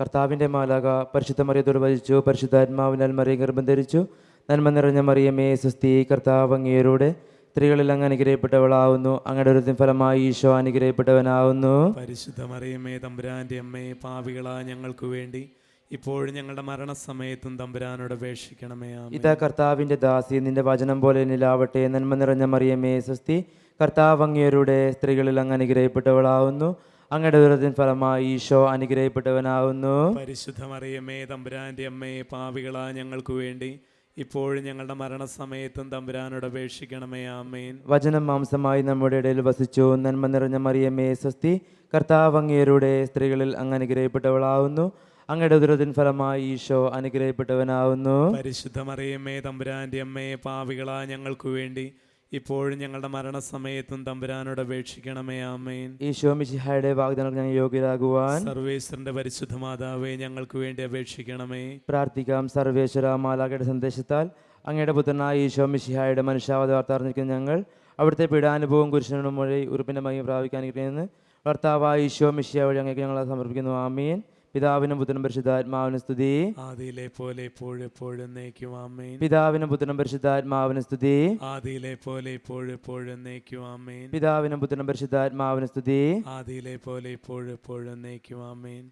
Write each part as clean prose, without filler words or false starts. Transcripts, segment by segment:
കർത്താവിൻ്റെ മാലാക പരിശുദ്ധ മറിയത്തോട് വഹിച്ചു. പരിശുദ്ധാത്മാവിനാൽ മറിയം ഗർഭം ധരിച്ചു. നന്മ നിറഞ്ഞ മറിയമേ സ്വസ്തി, കർത്താവ് അങ്ങേരോട് സ്ത്രീകളിൽ അങ്ങ് അനുഗ്രഹിക്കപ്പെട്ടവളാവുന്നു. അങ്ങയുടെ ഉദരത്തിൻ ഫലമായി ഈശോ അനുഗ്രഹിക്കപ്പെട്ടവനാവുന്നു. പരിശുദ്ധ മറിയമേ തമ്പുരാന്റെ അമ്മേ, പാപികളാ ഞങ്ങൾക്ക് വേണ്ടി ഇപ്പോഴും ഞങ്ങളുടെ മരണസമയത്തും തമ്പുരാനോട് അപേക്ഷിക്കണമേ. ആമേൻ. ഇതാ കർത്താവിൻ്റെ ദാസി, നിന്റെ വചനം പോലെ എന്നിലാവട്ടെ. നന്മ നിറഞ്ഞ മറിയമേ സ്വസ്തി, കർത്താവ് അങ്ങേരുടെ സ്ത്രീകളിൽ അങ്ങ് അനുഗ്രഹിക്കപ്പെട്ടവളാവുന്നു. അങ്ങയുടെ ഉദരത്തിൻ ഫലമായി ഈശോ അനുഗ്രഹിക്കപ്പെട്ടവനാവുന്നു. പരിശുദ്ധ മറിയമേ തമ്പുരാന്റെ അമ്മേ, പാപികളാ ഞങ്ങൾക്ക് വേണ്ടി ഇപ്പോഴും ഞങ്ങളുടെ മരണസമയത്തും തമ്പുരാനോട് അപേക്ഷിക്കണമേ. ആമേൻ. വചനം മാംസമായി നമ്മുടെ ഇടയിൽ വസിച്ചു. നന്മ നിറഞ്ഞ മറിയമേ സ്വസ്തി, കർത്താവ് അങ്ങേരുടെ സ്ത്രീകളിൽ അങ്ങ് അനുഗ്രഹിക്കപ്പെട്ടവളാവുന്നു. അങ്ങയുടെ ഉദരത്തിൻ ഫലമായി ഈശോ അനുഗ്രഹിക്കപ്പെട്ടവനാവുന്നു. പരിശുദ്ധ മറിയമേ തമ്പുരാന്റെ അമ്മേ, പാപികളാ ഞങ്ങൾക്ക് വേണ്ടി ഇപ്പോഴും ഞങ്ങളുടെ മരണസമയത്തും തമ്പുരാനോട് അപേക്ഷിക്കണമേ. ആമേൻ. ഈശോ മിശിഹായുടെ വാഗ്ദാനങ്ങൾക്ക് ഞങ്ങൾ യോഗ്യരാകുവാൻ സർവേശ്വരന്റെ പരിശുദ്ധ മാതാവേ, ഞങ്ങൾക്ക് വേണ്ടി അപേക്ഷിക്കണമേ. പ്രാർത്ഥിക്കാം. സർവേശ്വര മാലാഖയുടെ സന്ദേശത്താൽ അങ്ങയുടെ പുത്രനായ ഈശോ മിശിഹായുടെ മനുഷ്യാവത വാർത്ത അറിഞ്ഞിരിക്കുന്ന ഞങ്ങൾ അവിടുത്തെ പീഡാനുഭവം കുരിശനും വഴി ഉറുപ്പിൻ്റെ മഹിമ പ്രാപിക്കാനിരിക്കുന്നത് ഭർത്താവായ ഈശോ മിശിഹ വഴി അങ്ങേക്ക് ഞങ്ങളെ സമർപ്പിക്കുന്നു. ആമീൻ. പിതാവിനും പുത്രനും പരിശുദ്ധാത്മാവിനും സ്തുതി. ആദിയിലെ പോലെ എപ്പോഴും എപ്പോഴും എന്നേക്കും. ആമേൻ. പിതാവിനും പുത്രനും പരിശുദ്ധാത്മാവിനും സ്തുതി. ആദിയിലെ പോലെ എപ്പോഴും എപ്പോഴും എന്നേക്കും. ആമേൻ. പിതാവിനും പുത്രനും പരിശുദ്ധാത്മാവിനും സ്തുതി. ആദിയിലെ പോലെ എപ്പോഴും എപ്പോഴും എന്നേക്കും. ആമേൻ.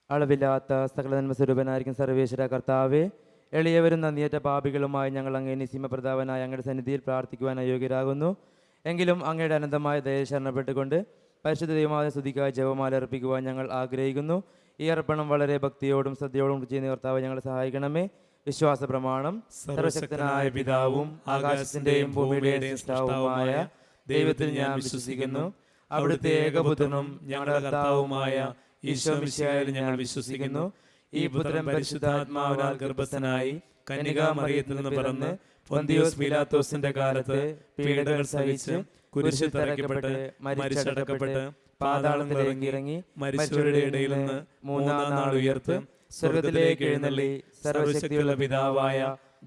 അളവില്ലാത്ത സകല നന്മസ്വരൂപനായിരിക്കും സർവേശ്വര കർത്താവേ, എളിയവരും നന്ദിയേറ്റ പാപികളുമായി ഞങ്ങൾ അങ്ങേ നിസീമപ്രതാപനായ അങ്ങയുടെ സന്നിധിയിൽ പ്രാർത്ഥിക്കുവാൻ അയോഗ്യരാകുന്നു. എങ്കിലും അങ്ങയുടെ അനന്തമായ ദയ ശരണപ്പെട്ടുകൊണ്ട് പരിശുദ്ധ ദൈവമായ സ്തുതിക്കായി ജപമാല അർപ്പിക്കുവാൻ ഞങ്ങൾ ആഗ്രഹിക്കുന്നു. ഈ അർപ്പണം വളരെ ഭക്തിയോടും ശ്രദ്ധയോടും ചെയ്യുന്ന കർത്താവ് ഞങ്ങളെ സഹായിക്കണമേ. വിശ്വാസ പ്രമാണം. സർവശക്തനായ പിതാവും ആകാശത്തിന്റെയും ഭൂമിയുടെയും സൃഷ്ടാവുമായ ദൈവത്തിൽ ഞാൻ വിശ്വസിക്കുന്നു. അവിടുത്തെ ഏകപുത്രനും ഞങ്ങളുടെ കർത്താവുമായ ഈശോ മിശിഹായിൽ ഞങ്ങൾ വിശ്വസിക്കുന്നു. ഈ പുത്രൻ പരിശുദ്ധാത്മാവിനാൽ ഗർഭസ്ഥനായി കന്യകാമറിയത്തിൽ നിന്ന് പിറന്ന് പൊന്തിയോസ് പീലാത്തോസിന്റെ കാലത്ത് പീഡകൾ സഹിച്ച് കുരിശിൽ തറയ്ക്കപ്പെട്ട് മരിച്ചടക്കപ്പെട്ട് പാതാളത്തിൽ ഇറങ്ങി മരിച്ചവരുടെ ഇടയിൽ നിന്ന് മൂന്നാം നാൾ ഉയർത്ത് സ്വർഗത്തിലേക്ക് എഴുന്നള്ളി സർവശക്തിയുള്ള പിതാവായ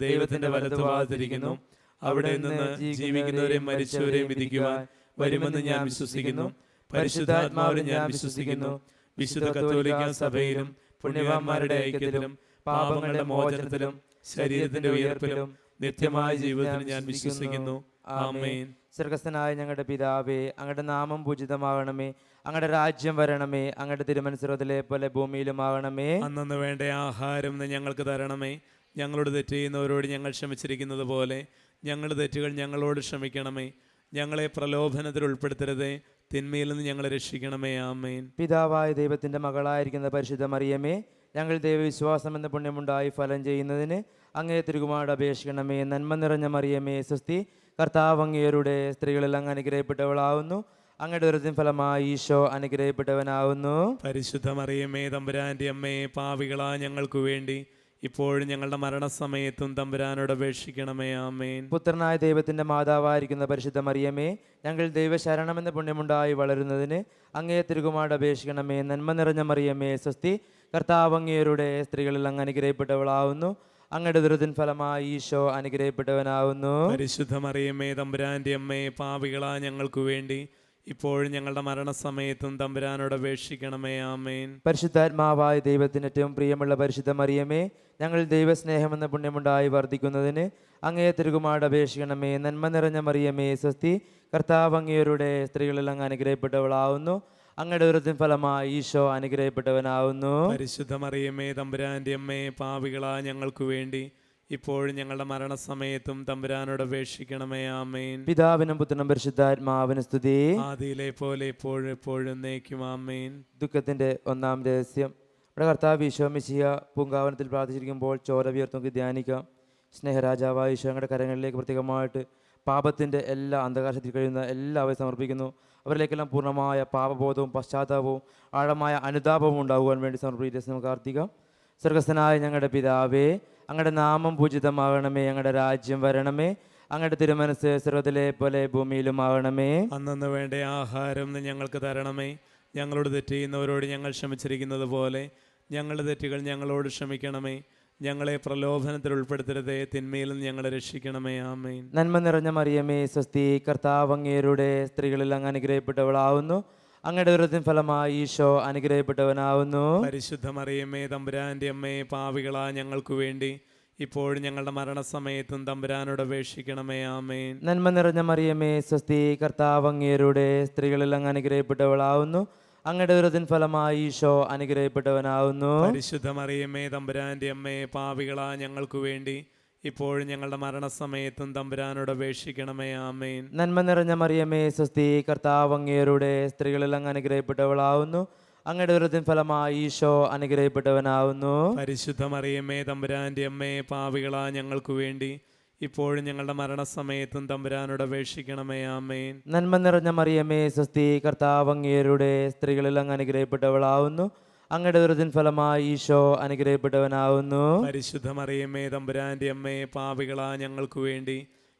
ദൈവത്തിന്റെ വലതുഭാഗത്തിരിക്കുന്നു. അവിടെ നിന്ന് ജീവിക്കുന്നവരെയും മരിച്ചവരെയും വിധിക്കുവാൻ വരുമെന്ന് ഞാൻ വിശ്വസിക്കുന്നു. പരിശുദ്ധാത്മാവിലും ഞാൻ വിശ്വസിക്കുന്നു. വിശുദ്ധ കത്തോലിക്ക സഭയിലും പുണ്യവാന്മാരുടെ ഐക്യത്തിലും പാപങ്ങളുടെ മോചനത്തിലും ശരീരത്തിന്റെ ഉയർപ്പിലും നിത്യമായ ജീവിതത്തിലും ഞാൻ വിശ്വസിക്കുന്നു. ആമേൻ. സ്വർഗസ്ഥനായ ഞങ്ങളുടെ പിതാവേ, അങ്ങയുടെ നാമം പൂജിതമാകണമേ. അങ്ങയുടെ രാജ്യം വരണമേ. അങ്ങയുടെ തിരുമനസ്സുരത്തിലെ പോലെ ഭൂമിയിലുമാകണമേ. അന്നു വേണ്ട ആഹാരം ഞങ്ങൾക്ക് തരണമേ. ഞങ്ങളോട് തെറ്റ് ചെയ്യുന്നവരോട് ഞങ്ങൾ ക്ഷമിച്ചിരിക്കുന്നത് പോലെ ഞങ്ങളുടെ തെറ്റുകൾ ഞങ്ങളോട് ക്ഷമിക്കണമേ. ഞങ്ങളെ പ്രലോഭനത്തിൽ ഉൾപ്പെടുത്തരുതേ, തിന്മയിൽ നിന്ന് ഞങ്ങളെ രക്ഷിക്കണമേ. ആമേൻ. പിതാവായ ദൈവത്തിന്റെ മകളായിരിക്കുന്ന പരിശുദ്ധ മറിയമേ, ഞങ്ങൾ ദൈവവിശ്വാസം എന്ന പുണ്യമുണ്ടായി ഫലം ചെയ്യുന്നതിന് അങ്ങേ തിരുകുമാരോട് അപേക്ഷിക്കണമേ. നന്മ നിറഞ്ഞ മറിയമേ സ്വസ്തി, കർത്താവ് അങ്ങേരുടെ സ്ത്രീകളിൽ അങ്ങ് അനുഗ്രഹിക്കപ്പെട്ടവളാവുന്നു. അങ്ങയുടെ ഉദരത്തിൻ ഫലമായി ഈശോ അനുഗ്രഹിക്കപ്പെട്ടവനാവുന്നു. പരിശുദ്ധ മറിയമേ തമ്പുരാന്റെ അമ്മേ, പാപികളാ ഞങ്ങൾക്ക് വേണ്ടി ഇപ്പോഴും ഞങ്ങളുടെ മരണസമയത്തും തമ്പുരാനോട് അപേക്ഷിക്കണമേ. ആമേൻ. പുത്രനായ ദൈവത്തിന്റെ മാതാവായിരിക്കുന്ന പരിശുദ്ധ മറിയമേ, ഞങ്ങൾ ദൈവശരണമെന്ന പുണ്യമുണ്ടായി വളരുന്നതിന് അങ്ങേ തിരുകുമാരോട് അപേക്ഷിക്കണമേ. നന്മ നിറഞ്ഞ മറിയമേ സ്വസ്തി, കർത്താവ് അങ്ങേരുടെ സ്ത്രീകളിൽ അങ്ങ് അനുഗ്രഹിക്കപ്പെട്ടവളാവുന്നു. അങ്ങയുടെ ഉദരത്തിൻ ഫലമായി ഈശോ അനുഗ്രഹിക്കപ്പെട്ടവനാവുന്നു. പരിശുദ്ധ മറിയമേ തമ്പുരാന്റെ അമ്മേ, പാപികളാ ഞങ്ങൾക്ക് വേണ്ടി ഇപ്പോഴും ഞങ്ങളുടെ മരണസമയത്തും തമ്പുരാനോട് അപേക്ഷിക്കണമേ. ആമേൻ. പരിശുദ്ധാത്മാവായ ദൈവത്തിന് ഏറ്റവും പ്രിയമുള്ള പരിശുദ്ധ മറിയമേ, ഞങ്ങൾ ദൈവസ്നേഹമെന്ന പുണ്യമുണ്ടായി വർദ്ധിക്കുന്നതിന് അങ്ങേ തിരുകുമാരോട് അപേക്ഷിക്കണമേ. നന്മ നിറഞ്ഞ മറിയമേ സ്വസ്തി, കർത്താവ് അങ്ങേരുടെ സ്ത്രീകളിൽ അങ്ങ് അനുഗ്രഹിക്കപ്പെട്ടവളാവുന്നു. അങ്ങയുടെ ഉദരത്തിൻ ഫലമായി ഈശോ അനുഗ്രഹിക്കപ്പെട്ടവനാവുന്നു. പരിശുദ്ധ മറിയമേ തമ്പുരാന്റെ അമ്മേ, പാപികളാ ഞങ്ങൾക്ക് വേണ്ടി ഇപ്പോഴും ഞങ്ങളുടെ മരണസമയത്തും തമ്പുരാനോട് അപേക്ഷിക്കണമേ. ആമേൻ. പിതാവിനും പുത്രനും പരിശുദ്ധാത്മാവിനും സ്തുതി. ആദിയിലെ പോലെ എപ്പോഴും എപ്പോഴും എന്നേക്കും. ആമേൻ. ദുഃഖത്തിന്റെ ഒന്നാം രഹസ്യം. നമ്മുടെ കർത്താവ് ഈശോ മിശിഹ പൂങ്കാവനത്തിൽ പ്രാർത്ഥിച്ചിരിക്കുമ്പോൾ ചോര വിയർത്ത് നമുക്ക് ധ്യാനിക്കാം. സ്നേഹരാജാവായ ഈശോ ഞങ്ങളുടെ കരങ്ങളിലേക്ക് പ്രത്യേകമായിട്ട് പാപത്തിൻ്റെ എല്ലാ അന്ധകാരത്തിൽ കഴിയുന്ന എല്ലാവരും സമർപ്പിക്കുന്നു. അവരിലേക്കെല്ലാം പൂർണ്ണമായ പാപബോധവും പശ്ചാത്താപവും ആഴമായ അനുതാപവും ഉണ്ടാകുവാൻ വേണ്ടി സമർപ്പിച്ച് നമുക്ക് പ്രാർത്ഥിക്കാം. സ്വർഗസ്ഥനായ ഞങ്ങളുടെ പിതാവേ, അങ്ങയുടെ നാമം പൂജിതമാകണമേ. അങ്ങയുടെ രാജ്യം വരണമേ. അങ്ങയുടെ തിരുമനസ് സ്വർഗ്ഗത്തിലെ പോലെ ഭൂമിയിലുമാകണമേ. അന്നു വേണ്ട ആഹാരം ഞങ്ങൾക്ക് തരണമേ. ഞങ്ങളോട് തെറ്റ് ചെയ്യുന്നവരോട് ഞങ്ങൾ ക്ഷമിച്ചിരിക്കുന്നത് പോലെ ഞങ്ങളുടെ തെറ്റുകൾ ഞങ്ങളോട് ക്ഷമിക്കണമേ. ഞങ്ങളെ പ്രലോഭനത്തിൽ ഉൾപ്പെടുത്തരുതേ, തിന്മയിൽ നിന്ന് ഞങ്ങളെ രക്ഷിക്കണമേ. ആമേൻ. നന്മ നിറഞ്ഞ മറിയമേ സ്വസ്തി, കർത്താവ് അങ്ങേരുടെ സ്ത്രീകളിൽ അങ്ങ് അനുഗ്രഹിക്കപ്പെട്ടവളാവുന്നു. അങ്ങയുടെ ഉദരത്തിൻ ഫലമായി ഈശോ അനുഗ്രഹിക്കപ്പെട്ടവനാവുന്നു. പരിശുദ്ധ മറിയമ്മേ തമ്പുരാന്റെ അമ്മേ, പാപികളാ ഞങ്ങൾക്ക് വേണ്ടി ഇപ്പോഴും ഞങ്ങളുടെ മരണസമയത്തും തമ്പുരാനോട് അപേക്ഷിക്കണമേ. ആമേൻ. നന്മ നിറഞ്ഞ മറിയമേ സ്വസ്തി, കർത്താവ് അങ്ങേരുടെ സ്ത്രീകളിൽ അങ്ങ് അനുഗ്രഹിക്കപ്പെട്ടവളാവുന്നു. അങ്ങയുടെ ഉദരത്തിൻ ഫലമായി ഈശോ അനുഗ്രഹിക്കപ്പെട്ടവനാവുന്നു. പരിശുദ്ധ മറിയമ്മേ തമ്പുരാന്റെ അമ്മേ, പാപികളാ ഞങ്ങൾക്ക് വേണ്ടി ഇപ്പോഴും ഞങ്ങളുടെ മരണസമയത്തും തമ്പുരാനോട് അപേക്ഷിക്കണമേ. ആമേൻ. നന്മ നിറഞ്ഞ മറിയമേ സ്വസ്തി, കർത്താവ് അങ്ങേരുടെ സ്ത്രീകളിൽ അങ്ങ് അനുഗ്രഹിക്കപ്പെട്ടവളാവുന്നു. അങ്ങയുടെ ഉദരത്തിൻ ഫലമായി ഈശോ അനുഗ്രഹിക്കപ്പെട്ടവനാവുന്നു. പരിശുദ്ധ മറിയമ്മേ തമ്പുരാന്റെ അമ്മേ, പാപികളാ ഞങ്ങൾക്ക് വേണ്ടി ഇപ്പോഴും ഞങ്ങളുടെ മരണസമയത്തും തമ്പുരാനോട് അപേക്ഷിക്കണമേ. ആമേൻ. നന്മ നിറഞ്ഞ മറിയമേ സ്വസ്തി, കർത്താവ് അങ്ങേരുടെ സ്ത്രീകളിൽ അങ്ങ് അനുഗ്രഹിക്കപ്പെട്ടവളാവുന്നു. അങ്ങയുടെ ഉദരത്തിൻ ഫലമായി ഈശോ അനുഗ്രഹിക്കപ്പെട്ടവനാവുന്നു. പരിശുദ്ധ മറിയമ്മേ തമ്പുരാന്റെ അമ്മേ, പാപികളാ ഞങ്ങൾക്ക് വേണ്ടി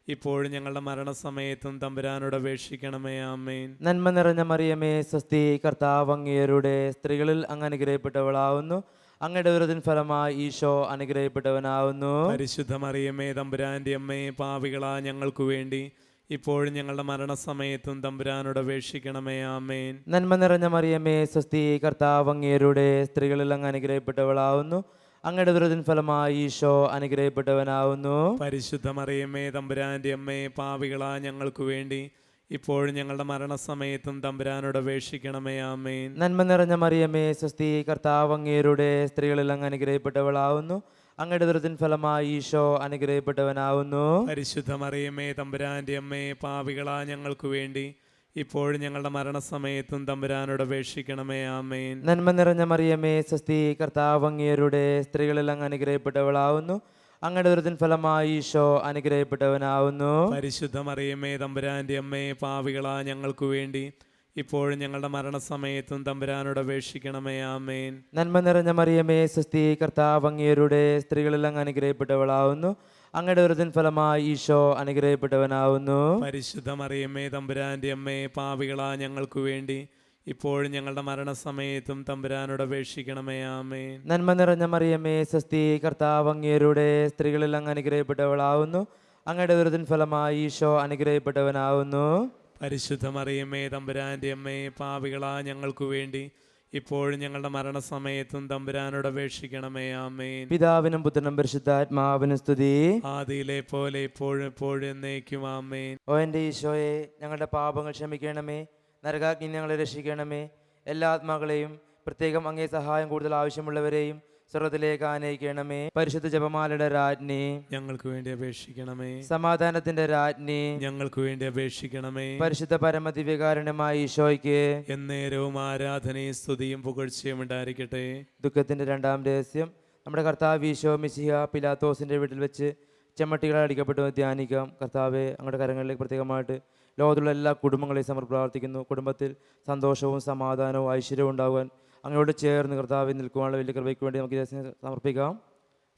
ഇപ്പോഴും ഞങ്ങളുടെ മരണസമയത്തും തമ്പുരാനോട് അപേക്ഷിക്കണമേ. ആമേൻ. നന്മ നിറഞ്ഞ മറിയമേ സ്വസ്തി, കർത്താവ് അങ്ങേരുടെ സ്ത്രീകളിൽ അങ്ങ് അനുഗ്രഹിക്കപ്പെട്ടവളാവുന്നു. അങ്ങയുടെ ഉദരത്തിൻ ഫലമായി ഈശോ അനുഗ്രഹിക്കപ്പെട്ടവനാവുന്നു. പരിശുദ്ധ മറിയമ്മേ തമ്പുരാന്റെ അമ്മേ, പാപികളാ ഞങ്ങൾക്ക് വേണ്ടി ഇപ്പോഴും ഞങ്ങളുടെ മരണസമയത്തും തമ്പുരാനോട് അപേക്ഷിക്കണമേ. ആമേൻ. നന്മ നിറഞ്ഞ മറിയമേ സ്വസ്തി, കർത്താവ് അങ്ങേരുടെ സ്ത്രീകളിൽ അങ്ങ് അനുഗ്രഹിക്കപ്പെട്ടവളാവുന്നു. അങ്ങയുടെ ഉദരത്തിൻ ഫലമായി ഈശോ അനുഗ്രഹിക്കപ്പെട്ടവനാവുന്നു. പരിശുദ്ധ മറിയമ്മേ തമ്പുരാന്റെ അമ്മേ, പാപികളാ ഞങ്ങൾക്ക് വേണ്ടി ഇപ്പോഴും ഞങ്ങളുടെ മരണസമയത്തും തമ്പുരാനോട് അപേക്ഷിക്കണമേ. ആമേൻ. നന്മ നിറഞ്ഞ മറിയമേ സ്വസ്തി, കർത്താവ് അങ്ങേരുടെ സ്ത്രീകളിൽ അങ്ങ് അനുഗ്രഹിക്കപ്പെട്ടവളാവുന്നു. അങ്ങയുടെ ഉദരത്തിൻ ഫലമായി ഈശോ അനുഗ്രഹിക്കപ്പെട്ടവനാവുന്നു. പരിശുദ്ധ മറിയമ്മേ തമ്പുരാന്റെ അമ്മേ, പാപികളാ ഞങ്ങൾക്ക് വേണ്ടി ഇപ്പോഴും ഞങ്ങളുടെ മരണസമയത്തും തമ്പുരാനോട് അപേക്ഷിക്കണമേ. ആമേൻ. നന്മ നിറഞ്ഞ മറിയമേ സ്വസ്തി, കർത്താവ് അങ്ങേരുടെ സ്ത്രീകളിൽ അങ്ങ് അനുഗ്രഹിക്കപ്പെട്ടവളാവുന്നു. അങ്ങയുടെ ഉദരത്തിൻ ഫലമായി ഈശോ അനുഗ്രഹിക്കപ്പെട്ടവനാവുന്നു. പരിശുദ്ധ മറിയമ്മേ തമ്പുരാന്റെ അമ്മേ, പാപികളാ ഞങ്ങൾക്ക് വേണ്ടി ഇപ്പോഴും ഞങ്ങളുടെ മരണസമയത്തും തമ്പുരാനോട് അപേക്ഷിക്കണമേ. ആമേൻ. നന്മ നിറഞ്ഞ മറിയമേ സ്വസ്തി, കർത്താവ് അങ്ങേരുടെ സ്ത്രീകളിൽ അങ്ങ് അനുഗ്രഹിക്കപ്പെട്ടവളാവുന്നു. അങ്ങയുടെ ഉദരത്തിൻ ഫലമായി ഈശോ അനുഗ്രഹിക്കപ്പെട്ടവനാവുന്നു. പരിശുദ്ധ മറിയമ്മേ തമ്പുരാന്റെ അമ്മേ, പാപികളാ ഞങ്ങൾക്ക് വേണ്ടി ഇപ്പോഴും ഞങ്ങളുടെ മരണസമയത്തും തമ്പുരാനോട് അപേക്ഷിക്കണമേ. ആമേൻ. നന്മ നിറഞ്ഞ മറിയമേ സ്വസ്തി, കർത്താവ് അങ്ങേരുടെ സ്ത്രീകളിൽ അങ്ങ് അനുഗ്രഹിക്കപ്പെട്ടവളാവുന്നു. അങ്ങയുടെ ഉദരത്തിൻ ഫലമായി ഈശോ അനുഗ്രഹിക്കപ്പെട്ടവനാവുന്നു. പരിശുദ്ധ മറിയമ്മേ തമ്പുരാന്റെ അമ്മേ, പാപികളാ ഞങ്ങൾക്ക് വേണ്ടി ഇപ്പോഴും ഞങ്ങളുടെ മരണസമയത്തും തമ്പുരാനോട് അപേക്ഷിക്കണമേ. ആമേൻ. പിതാവിനും പുത്രനും പരിശുദ്ധാത്മാവിനും സ്തുതി. ആദിയിലെ പോലെ ഇപ്പോഴും എപ്പോഴും എന്നേക്കും. ആമേൻ. ഓ എൻ്റെ ഈശോയെ, ഞങ്ങളുടെ പാപങ്ങൾ ക്ഷമിക്കണമേ. നരകാഗ്നി ഞങ്ങളെ രക്ഷിക്കണമേ. എല്ലാ ആത്മാക്കളെയും, പ്രത്യേകം അങ്ങേ സഹായം കൂടുതൽ ആവശ്യമുള്ളവരെയും സ്വർഗ്ഗത്തിലേക്ക് ആനയിക്കണമേ. പരിശുദ്ധ ജപമാലയുടെ രാജ്ഞി, ഞങ്ങൾക്ക് വേണ്ടി അപേക്ഷിക്കണമേ. സമാധാനത്തിന്റെ രാജ്ഞി, ഞങ്ങൾക്ക് വേണ്ടി അപേക്ഷിക്കണമേ. പരിശുദ്ധ പരമദിവ്യകാരുണ്യമായ ഈശോയ്ക്ക് എന്നേരവും ആരാധനയും സ്തുതിയും പുകഴ്ചയും ഉണ്ടായിരിക്കട്ടെ. ദുഃഖത്തിന്റെ രണ്ടാം രഹസ്യം. നമ്മുടെ കർത്താവ് ഈശോ മിശിഹ പിലാത്തോസിന്റെ വീട്ടിൽ വെച്ച് ചെമ്മട്ടികളാൽ അടിക്കപ്പെട്ടു ധ്യാനിക്കാം. കർത്താവെ, അങ്ങയുടെ കരങ്ങളിലേക്ക് പ്രത്യേകമായിട്ട് ലോകത്തുള്ള എല്ലാ കുടുംബങ്ങളെയും പ്രാർത്ഥിക്കുന്നു. കുടുംബത്തിൽ സന്തോഷവും സമാധാനവും ഐശ്വര്യവും ഉണ്ടാകുവാൻ അങ്ങയോട് ചേർന്ന് കർത്താവിൽ നിൽക്കുവാനുള്ള വലിയ കൃപയ്ക്ക് വേണ്ടി നമുക്ക് സമർപ്പിക്കാം.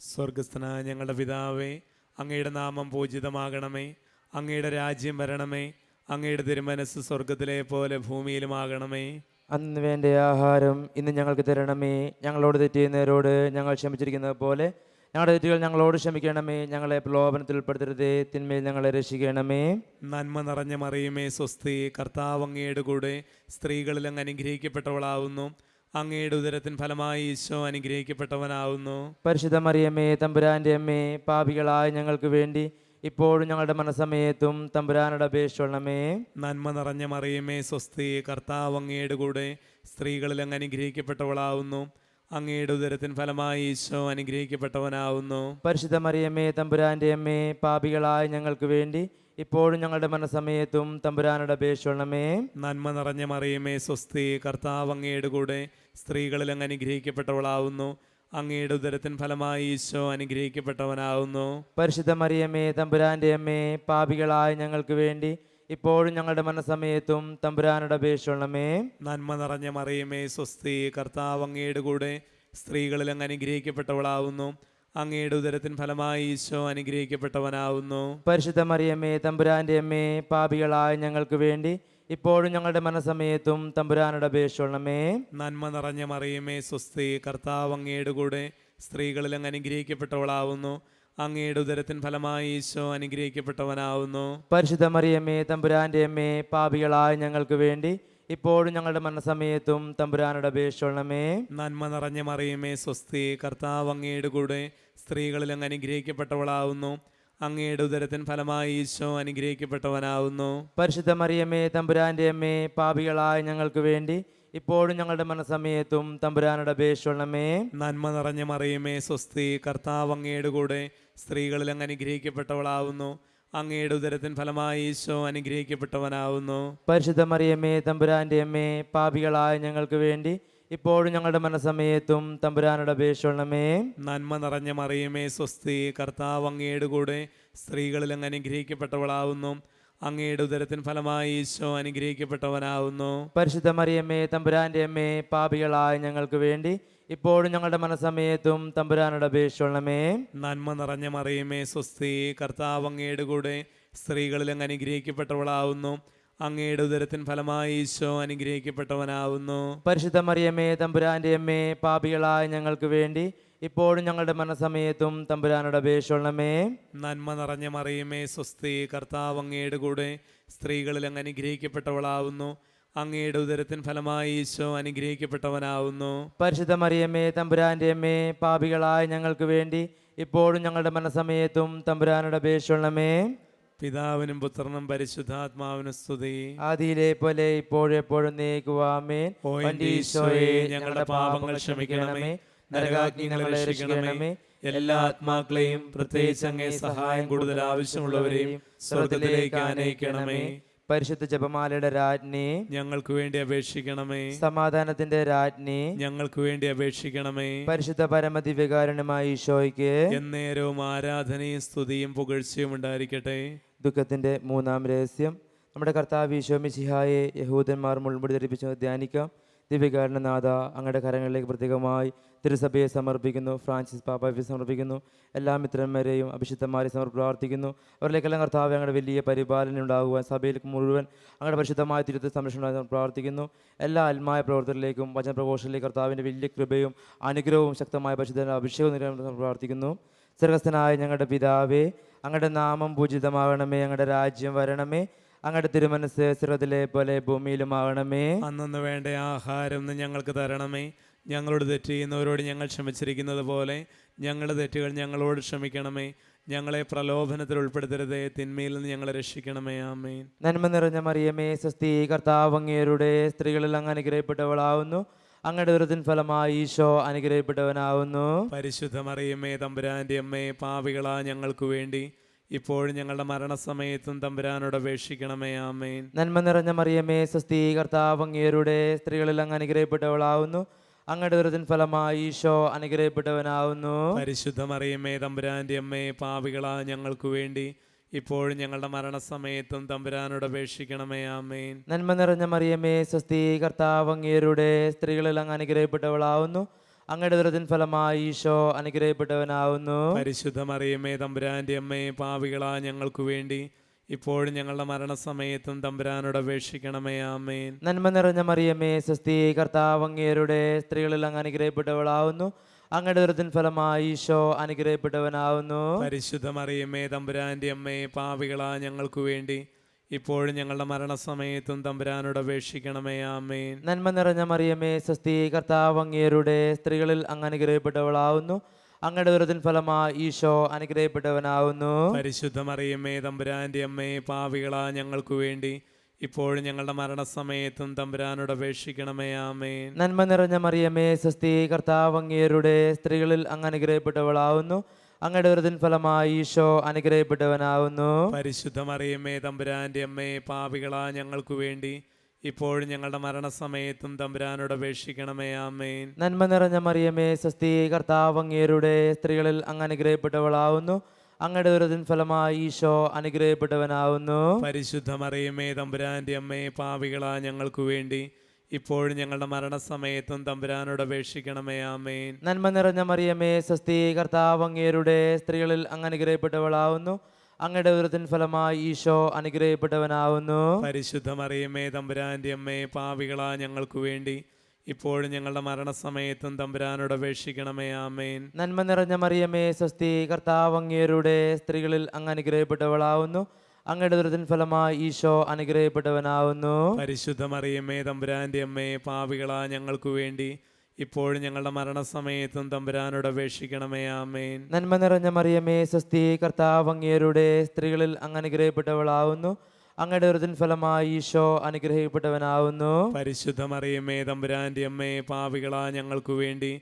സ്വർഗസ്ഥനായ ഞങ്ങളുടെ പിതാവേ, അങ്ങയുടെ നാമം പൂജിതമാകണമേ. അങ്ങയുടെ രാജ്യം വരണമേ. അങ്ങയുടെ തിരുമനസ് സ്വർഗത്തിലെ പോലെ ഭൂമിയിലുമാകണമേ. അന്ന് വേണ്ട ആഹാരം ഇന്ന് ഞങ്ങൾക്ക് തരണമേ. ഞങ്ങളോട് തെറ്റ് ചെയ്യുന്നവരോട് ഞങ്ങൾ ക്ഷമിച്ചിരിക്കുന്നത് പോലെ ഞങ്ങളുടെ തെറ്റുകൾ ഞങ്ങളോട് ക്ഷമിക്കണമേ. ഞങ്ങളെ പ്രലോഭനത്തിൽ ഉൾപ്പെടുത്തരുതേ, തിന്മയിൽ ഞങ്ങളെ രക്ഷിക്കണമേ. നന്മ നിറഞ്ഞ മറിയമേ സ്വസ്തി, കർത്താവ് അങ്ങയുടെ കൂടെ സ്ത്രീകളിൽ അങ്ങ് അനുഗ്രഹിക്കപ്പെട്ടവളാവുന്നു. അങ്ങയുടെ ഉദരത്തിൻ ഫലമായി ഈശോ അനുഗ്രഹിക്കപ്പെട്ടവനാവുന്നു. പരിശുദ്ധ മറിയമ്മേ തമ്പുരാന്റെ അമ്മേ, പാപികളായ ഞങ്ങൾക്ക് വേണ്ടി ഇപ്പോഴും ഞങ്ങളുടെ മനസ്സമയത്തും തമ്പുരാനോട് അപേക്ഷിക്കണമേ. നന്മ നിറഞ്ഞ മറിയമേ സ്വസ്തി, കർത്താവ് അങ്ങയുടെ കൂടെ സ്ത്രീകളിൽ അങ്ങ് അനുഗ്രഹിക്കപ്പെട്ടവളാവുന്നു. അങ്ങയുടെ ഉദരത്തിൻ ഫലമായി ഈശോ അനുഗ്രഹിക്കപ്പെട്ടവനാവുന്നു. പരിശുദ്ധ മറിയമ്മേ തമ്പുരാന്റെ അമ്മേ, പാപികളായ ഞങ്ങൾക്ക് വേണ്ടി ഇപ്പോഴും ഞങ്ങളുടെ മനസ്സമയത്തും തമ്പുരാനോട് അപേക്ഷിക്കണമേ. നന്മ നിറഞ്ഞ മറിയമേ സ്വസ്തി, കർത്താവ് അങ്ങയുടെ കൂടെ സ്ത്രീകളിൽ അങ്ങ് അനുഗ്രഹിക്കപ്പെട്ടവളാവുന്നു. അങ്ങയുടെ ഉദരത്തിൻ ഫലമായി ഈശോ അനുഗ്രഹിക്കപ്പെട്ടവനാവുന്നു. പരിശുദ്ധ മറിയമ്മേ തമ്പുരാന്റെ അമ്മേ, പാപികളായ ഞങ്ങൾക്ക് വേണ്ടി ഇപ്പോഴും ഞങ്ങളുടെ മനസ്സമയത്തും തമ്പുരാനോട് അപേക്ഷിക്കണമേ. നന്മ നിറഞ്ഞ മറിയമേ സ്വസ്തി, കർത്താവ് അങ്ങയുടെ കൂടെ സ്ത്രീകളിൽ അങ്ങ് അനുഗ്രഹിക്കപ്പെട്ടവളാവുന്നു. അങ്ങയുടെ ഉദരത്തിൻ ഫലമായി ഈശോ അനുഗ്രഹിക്കപ്പെട്ടവനാവുന്നു. പരിശുദ്ധ മറിയമ്മേ തമ്പുരാന്റെ അമ്മേ, പാപികളായ ഞങ്ങൾക്ക് വേണ്ടി ഇപ്പോഴും ഞങ്ങളുടെ മനസ്സമയത്തും തമ്പുരാനോട് അപേക്ഷിക്കണമേ. നന്മ നിറഞ്ഞ മറിയമേ സ്വസ്തി, കർത്താവ് അങ്ങയുടെ കൂടെ സ്ത്രീകളിൽ അങ്ങ് അനുഗ്രഹിക്കപ്പെട്ടവളാവുന്നു. അങ്ങയുടെ ഉദരത്തിൻ ഫലമായി ഈശോ അനുഗ്രഹിക്കപ്പെട്ടവനാവുന്നു. പരിശുദ്ധ മറിയമ്മേ തമ്പുരാന്റെ അമ്മേ, പാപികളായ ഞങ്ങൾക്ക് വേണ്ടി ഇപ്പോഴും ഞങ്ങളുടെ മരണസമയത്തും തമ്പുരാനോട് അപേക്ഷിക്കണമേ. നന്മ നിറഞ്ഞ മറിയമേ സ്വസ്തി, കർത്താവ് അങ്ങയുടെ കൂടെ സ്ത്രീകളിൽ അങ്ങ് അനുഗ്രഹിക്കപ്പെട്ടവളാവുന്നു. അങ്ങയുടെ ഉദരത്തിൻ ഫലമായി ഈശോ അനുഗ്രഹിക്കപ്പെട്ടവനാവുന്നു. പരിശുദ്ധ മറിയമേ തമ്പുരാന്റെ അമ്മേ, പാപികളായ ഞങ്ങൾക്ക് വേണ്ടി ഇപ്പോഴും ഞങ്ങളുടെ മരണസമയത്തും തമ്പുരാനോട് അപേക്ഷിക്കണമേ. നന്മ നിറഞ്ഞ മറിയമേ സ്വസ്തി, കർത്താവ് അങ്ങയുടെ കൂടെ സ്ത്രീകളിൽ അങ്ങ് അനുഗ്രഹിക്കപ്പെട്ടവളാവുന്നു. അങ്ങയുടെ ഉദരത്തിൻ ഫലമായി ഈശോ അനുഗ്രഹിക്കപ്പെട്ടവനാവുന്നു. പരിശുദ്ധ മറിയമേ തമ്പുരാന്റെ അമ്മേ, പാപികളായ ഞങ്ങൾക്ക് വേണ്ടി ഇപ്പോഴും ഞങ്ങളുടെ മരണസമയത്തും തമ്പുരാനോട് അപേക്ഷിക്കണമേ. നന്മ നിറഞ്ഞ മറിയമേ സ്വസ്തി, കർത്താവ് അങ്ങയുടെ കൂടെ സ്ത്രീകളിൽ അങ്ങ് അനുഗ്രഹിക്കപ്പെട്ടവളാവുന്നു. അങ്ങയുടെ ഉദരത്തിൻ ഫലമായി ഈശോ അനുഗ്രഹിക്കപ്പെട്ടവനാവുന്നു. പരിശുദ്ധ മറിയമേ തമ്പുരാന്റെ അമ്മേ, പാപികളായ ഞങ്ങൾക്ക് വേണ്ടി ഇപ്പോഴും ഞങ്ങളുടെ മനസ്സമയത്തും തമ്പുരാനോട് അപേക്ഷിക്കണമേ. നന്മ നിറഞ്ഞ മറിയമേ സ്വസ്തി, കർത്താവ് അങ്ങയുടെ കൂടെ സ്ത്രീകളിൽ അങ്ങ് അനുഗ്രഹിക്കപ്പെട്ടവളാവുന്നു. അങ്ങയുടെ ഉദരത്തിൻ ഫലമായി ഈശോ അനുഗ്രഹിക്കപ്പെട്ടവനാവുന്നു. പരിശുദ്ധ മറിയമേ തമ്പുരാന്റെ അമ്മേ, പാപികളായ ഞങ്ങൾക്ക് വേണ്ടി ഇപ്പോഴും ഞങ്ങളുടെ മരണസമയത്തും തമ്പുരാനോട് അപേക്ഷിക്കണമേ. നന്മ നിറഞ്ഞ മറിയമേ സ്വസ്തി, കർത്താവ് അങ്ങയുടെ കൂടെ സ്ത്രീകളിൽ അങ്ങ് അനുഗ്രഹിക്കപ്പെട്ടവളാവുന്നു. അങ്ങയുടെ ഉദരത്തിൻ ഫലമായി ഈശോ അനുഗ്രഹിക്കപ്പെട്ടവനാവുന്നു. പരിശുദ്ധ മറിയമേ തമ്പുരാന്റെ അമ്മേ, പാപികളായ ഞങ്ങൾക്ക് വേണ്ടി ഇപ്പോഴും ഞങ്ങളുടെ മരണസമയത്തും തമ്പുരാനോട് അപേക്ഷിക്കണമേ. പിതാവിനും പുത്രനും പരിശുദ്ധാത്മാവിനും സ്തുതി. ആദിയിലെ പോലെ ഇപ്പോഴും എപ്പോഴും നീക്കുവാമേൻ. ഓ എൻ്റെ ഈശോയെ, ഞങ്ങളുടെ പാപങ്ങൾ ക്ഷമിക്കണമേ, നരകാഗ്നി ഞങ്ങളെ രക്ഷിക്കണമേ. എല്ലാ ആത്മാക്കളെയും പ്രത്യേകിച്ച് അങ്ങേ സഹായം കൂടുതൽ ആവശ്യമുള്ളവരെയും സ്വർഗ്ഗത്തിലേക്ക് ആനയിക്കണമേ. പരിശുദ്ധ ജപമാലയുടെ രാജ്ഞി, ഞങ്ങൾക്ക് വേണ്ടി അപേക്ഷിക്കണമേ. സമാധാനത്തിന്റെ രാജ്ഞി, ഞങ്ങൾക്ക് വേണ്ടി അപേക്ഷിക്കണമേ. പരിശുദ്ധ പരമദിവ്യകാരുണ്യമായ ഈശോയ്ക്ക് എന്നേരവും ആരാധനയും സ്തുതിയും പുകഴ്ചയും ഉണ്ടായിരിക്കട്ടെ. ദുഃഖത്തിന്റെ മൂന്നാം രഹസ്യം. നമ്മുടെ കർത്താവ് ഈശോ മിശിഹായെ യഹൂദന്മാർ മുൾമുടി ധരിപ്പിച്ചു ധ്യാനിക്കാം. ദിവ്യകാരുണ്യനാഥ, അങ്ങയുടെ കരങ്ങളിലേക്ക് പ്രത്യേകമായി തിരുസഭയെ സമർപ്പിക്കുന്നു. ഫ്രാൻസിസ് പാപ്പായെ സമർപ്പിക്കുന്നു. എല്ലാ മിത്രന്മാരെയും അഭിഷിക്തന്മാരെയും പ്രാർത്ഥിക്കുന്നു. അവരിലേക്കെല്ലാം കർത്താവ് അങ്ങയുടെ വലിയ പരിപാലനം ഉണ്ടാകുവാൻ സഭയിൽ മുഴുവൻ അങ്ങയുടെ പരിശുദ്ധമായ തിരുത്ത് സംരക്ഷണം പ്രാർത്ഥിക്കുന്നു. എല്ലാ ആത്മായ പ്രവർത്തകരിലേക്കും വചനപ്രഘോഷത്തിലേക്ക് കർത്താവിൻ്റെ വലിയ കൃപയും അനുഗ്രഹവും ശക്തമായ പരിശുദ്ധ അഭിഷേകവും നിരന്തരം പ്രാർത്ഥിക്കുന്നു. സ്വർഗ്ഗസ്ഥനായ ഞങ്ങളുടെ പിതാവേ, അങ്ങയുടെ നാമം പൂജിതമാകണമേ. അങ്ങയുടെ രാജ്യം വരണമേ. അങ്ങയുടെ തിരുമനസ് സ്വർഗ്ഗത്തിലെ പോലെ ഭൂമിയിലുമാകണമേ. അന്നു വേണ്ട ആഹാരം ഞങ്ങൾക്ക് തരണമേ. ഞങ്ങളോട് തെറ്റ് ചെയ്യുന്നവരോട് ഞങ്ങൾ ക്ഷമിച്ചിരിക്കുന്നത് പോലെ ഞങ്ങളുടെ തെറ്റുകൾ ഞങ്ങളോട് ക്ഷമിക്കണമേ. ഞങ്ങളെ പ്രലോഭനത്തിൽ ഉൾപ്പെടുത്തരുതേ, തിന്മയിൽ നിന്ന് ഞങ്ങളെ രക്ഷിക്കണമേ. ആമേൻ. നന്മ നിറഞ്ഞ മറിയമേ സ്വസ്തി, കർത്താവ് അങ്ങയുടെ സ്ത്രീകളിൽ അങ്ങ് അനുഗ്രഹിക്കപ്പെട്ടവളാവുന്നു. അങ്ങയുടെ ഉദരത്തിൻ ഫലമായി ഈശോ അനുഗ്രഹിക്കപ്പെട്ടവനാവുന്നു. പരിശുദ്ധ മറിയമേ തമ്പുരാന്റെ അമ്മേ, പാപികളാ ഞങ്ങൾക്ക് വേണ്ടി ഇപ്പോഴും ഞങ്ങളുടെ മരണസമയത്തും തമ്പുരാനോട് അപേക്ഷിക്കണമേ. ആമേൻ. നന്മ നിറഞ്ഞ മറിയമേ സ്വസ്തി, കർത്താവ് അങ്ങയുടെ സ്ത്രീകളിൽ അങ്ങ് അനുഗ്രഹിക്കപ്പെട്ടവളാവുന്നു. അങ്ങയുടെ ഉദരത്തിൻ ഫലമായി ഈശോ അനുഗ്രഹിക്കപ്പെട്ടവനാവുന്നു. പരിശുദ്ധ മറിയമേ തമ്പുരാന്റെ അമ്മേ, പാപികളാ ഞങ്ങൾക്ക് വേണ്ടി ഇപ്പോഴും ഞങ്ങളുടെ മരണസമയത്തും തമ്പുരാനോട് അപേക്ഷിക്കണമേ. ആമേൻ. നന്മ നിറഞ്ഞ മറിയമേ സ്വസ്തി, കർത്താവ് അങ്ങയുടെ സ്ത്രീകളിൽ അങ്ങ് അനുഗ്രഹിക്കപ്പെട്ടവളാവുന്നു. അങ്ങയുടെ ഉദരത്തിൻ ഫലമായി ഈശോ അനുഗ്രഹിക്കപ്പെട്ടവനാവുന്നു. പരിശുദ്ധ മറിയമേ തമ്പുരാന്റെ അമ്മേ, പാപികളാ ഞങ്ങൾക്ക് വേണ്ടി ഇപ്പോഴും ഞങ്ങളുടെ മരണസമയത്തും തമ്പുരാനോട് അപേക്ഷിക്കണമേ. ആമേൻ. നന്മ നിറഞ്ഞ മറിയമേ സ്വസ്തി, കർത്താവ് അങ്ങയുടെ സ്ത്രീകളിൽ അങ്ങ് അനുഗ്രഹിക്കപ്പെട്ടവളാവുന്നു. അങ്ങയുടെ ഉദരത്തിൻ ഫലമായി ഈശോ അനുഗ്രഹിക്കപ്പെട്ടവനാവുന്നു. പരിശുദ്ധ മറിയമേ തമ്പുരാന്റെ അമ്മേ, പാപികളാ ഞങ്ങൾക്ക് വേണ്ടി ഇപ്പോഴും ഞങ്ങളുടെ മരണസമയത്തും തമ്പുരാനോട് അപേക്ഷിക്കണമേ. ആമേൻ. നന്മ നിറഞ്ഞ മറിയമേ സ്വസ്തി, കർത്താവ് അങ്ങയുടെ സ്ത്രീകളിൽ അങ്ങ് അനുഗ്രഹിക്കപ്പെട്ടവളാവുന്നു. അങ്ങയുടെ ഉദരത്തിൻ ഫലമായി ഈശോ അനുഗ്രഹിക്കപ്പെട്ടവനാവുന്നു. പരിശുദ്ധ മറിയമേ തമ്പുരാന്റെ അമ്മേ, പാപികളാ ഞങ്ങൾക്ക് വേണ്ടി ഇപ്പോഴും ഞങ്ങളുടെ മരണസമയത്തും തമ്പുരാനോട് അപേക്ഷിക്കണമേ. ആമേൻ. നന്മ നിറഞ്ഞ മറിയമേ സ്വസ്തി, കർത്താവ് അങ്ങയുടെ സ്ത്രീകളിൽ അങ്ങ് അനുഗ്രഹിക്കപ്പെട്ടവളാവുന്നു. അങ്ങയുടെ ഉദരത്തിൻ ഫലമായി ഈശോ അനുഗ്രഹിക്കപ്പെട്ടവനാവുന്നു. പരിശുദ്ധ മറിയമേ തമ്പുരാന്റെ അമ്മേ, പാപികളാ ഞങ്ങൾക്ക് വേണ്ടി ഇപ്പോഴും ഞങ്ങളുടെ മരണസമയത്തും തമ്പുരാനോട് അപേക്ഷിക്കണമേ. ആമേൻ. നന്മ നിറഞ്ഞ മറിയമേ സ്വസ്തി, കർത്താവ് അങ്ങയുടെ സ്ത്രീകളിൽ അങ്ങ് അനുഗ്രഹിക്കപ്പെട്ടവളാവുന്നു. അങ്ങയുടെ ഉദരത്തിൻ ഫലമായി ഈശോ അനുഗ്രഹിക്കപ്പെട്ടവനാവുന്നു. പരിശുദ്ധ മറിയമേ തമ്പുരാന്റെ അമ്മേ, പാപികളാ ഞങ്ങൾക്ക് വേണ്ടി ഇപ്പോഴും ഞങ്ങളുടെ മരണസമയത്തും തമ്പുരാനോട് അപേക്ഷിക്കണമേ. ആമേൻ. നന്മ നിറഞ്ഞ മറിയമേ സ്വസ്തി, കർത്താവ് അങ്ങയുടെ സ്ത്രീകളിൽ അങ്ങ് അനുഗ്രഹിക്കപ്പെട്ടവളാവുന്നു. അങ്ങയുടെ ഉദരത്തിൻ ഫലമായി ഈശോ അനുഗ്രഹിക്കപ്പെട്ടവനാവുന്നു. പരിശുദ്ധ മറിയമേ തമ്പുരാന്റെ അമ്മേ, പാപികളാ ഞങ്ങൾക്ക് വേണ്ടി ഇപ്പോഴും ഞങ്ങളുടെ മരണസമയത്തും തമ്പുരാനോട് അപേക്ഷിക്കണമേ. ആമേൻ. നന്മ നിറഞ്ഞ മറിയമേ സ്വസ്തി, കർത്താവ് അങ്ങയുടെ സ്ത്രീകളിൽ അങ്ങ് അനുഗ്രഹിക്കപ്പെട്ടവളാവുന്നു. അങ്ങയുടെ ദുരിതത്തിൻ ഫലമായി ഈശോ അനുഗ്രഹിക്കപ്പെട്ടവനാവുന്നു. പരിശുദ്ധ മറിയമ്മേ തമ്പുരാന്റെ അമ്മേ, പാപികളാ ഞങ്ങൾക്ക് വേണ്ടി ഇപ്പോഴും ഞങ്ങളുടെ മരണസമയത്തും തമ്പുരാനോട് അപേക്ഷിക്കണമേ. ആമേൻ. നന്മ നിറഞ്ഞ മറിയമേ സ്വസ്തി, കർത്താവ് അങ്ങയുടെ സ്ത്രീകളിൽ അങ്ങ് അനുഗ്രഹിക്കപ്പെട്ടവളാവുന്നു. അങ്ങയുടെ ദുരിതത്തിൻ ഫലമായി ഈശോ അനുഗ്രഹിക്കപ്പെട്ടവനാവുന്നു. പരിശുദ്ധ മറിയമ്മേ തമ്പുരാന്റെ അമ്മേ, പാപികളാ ഞങ്ങൾക്ക് വേണ്ടി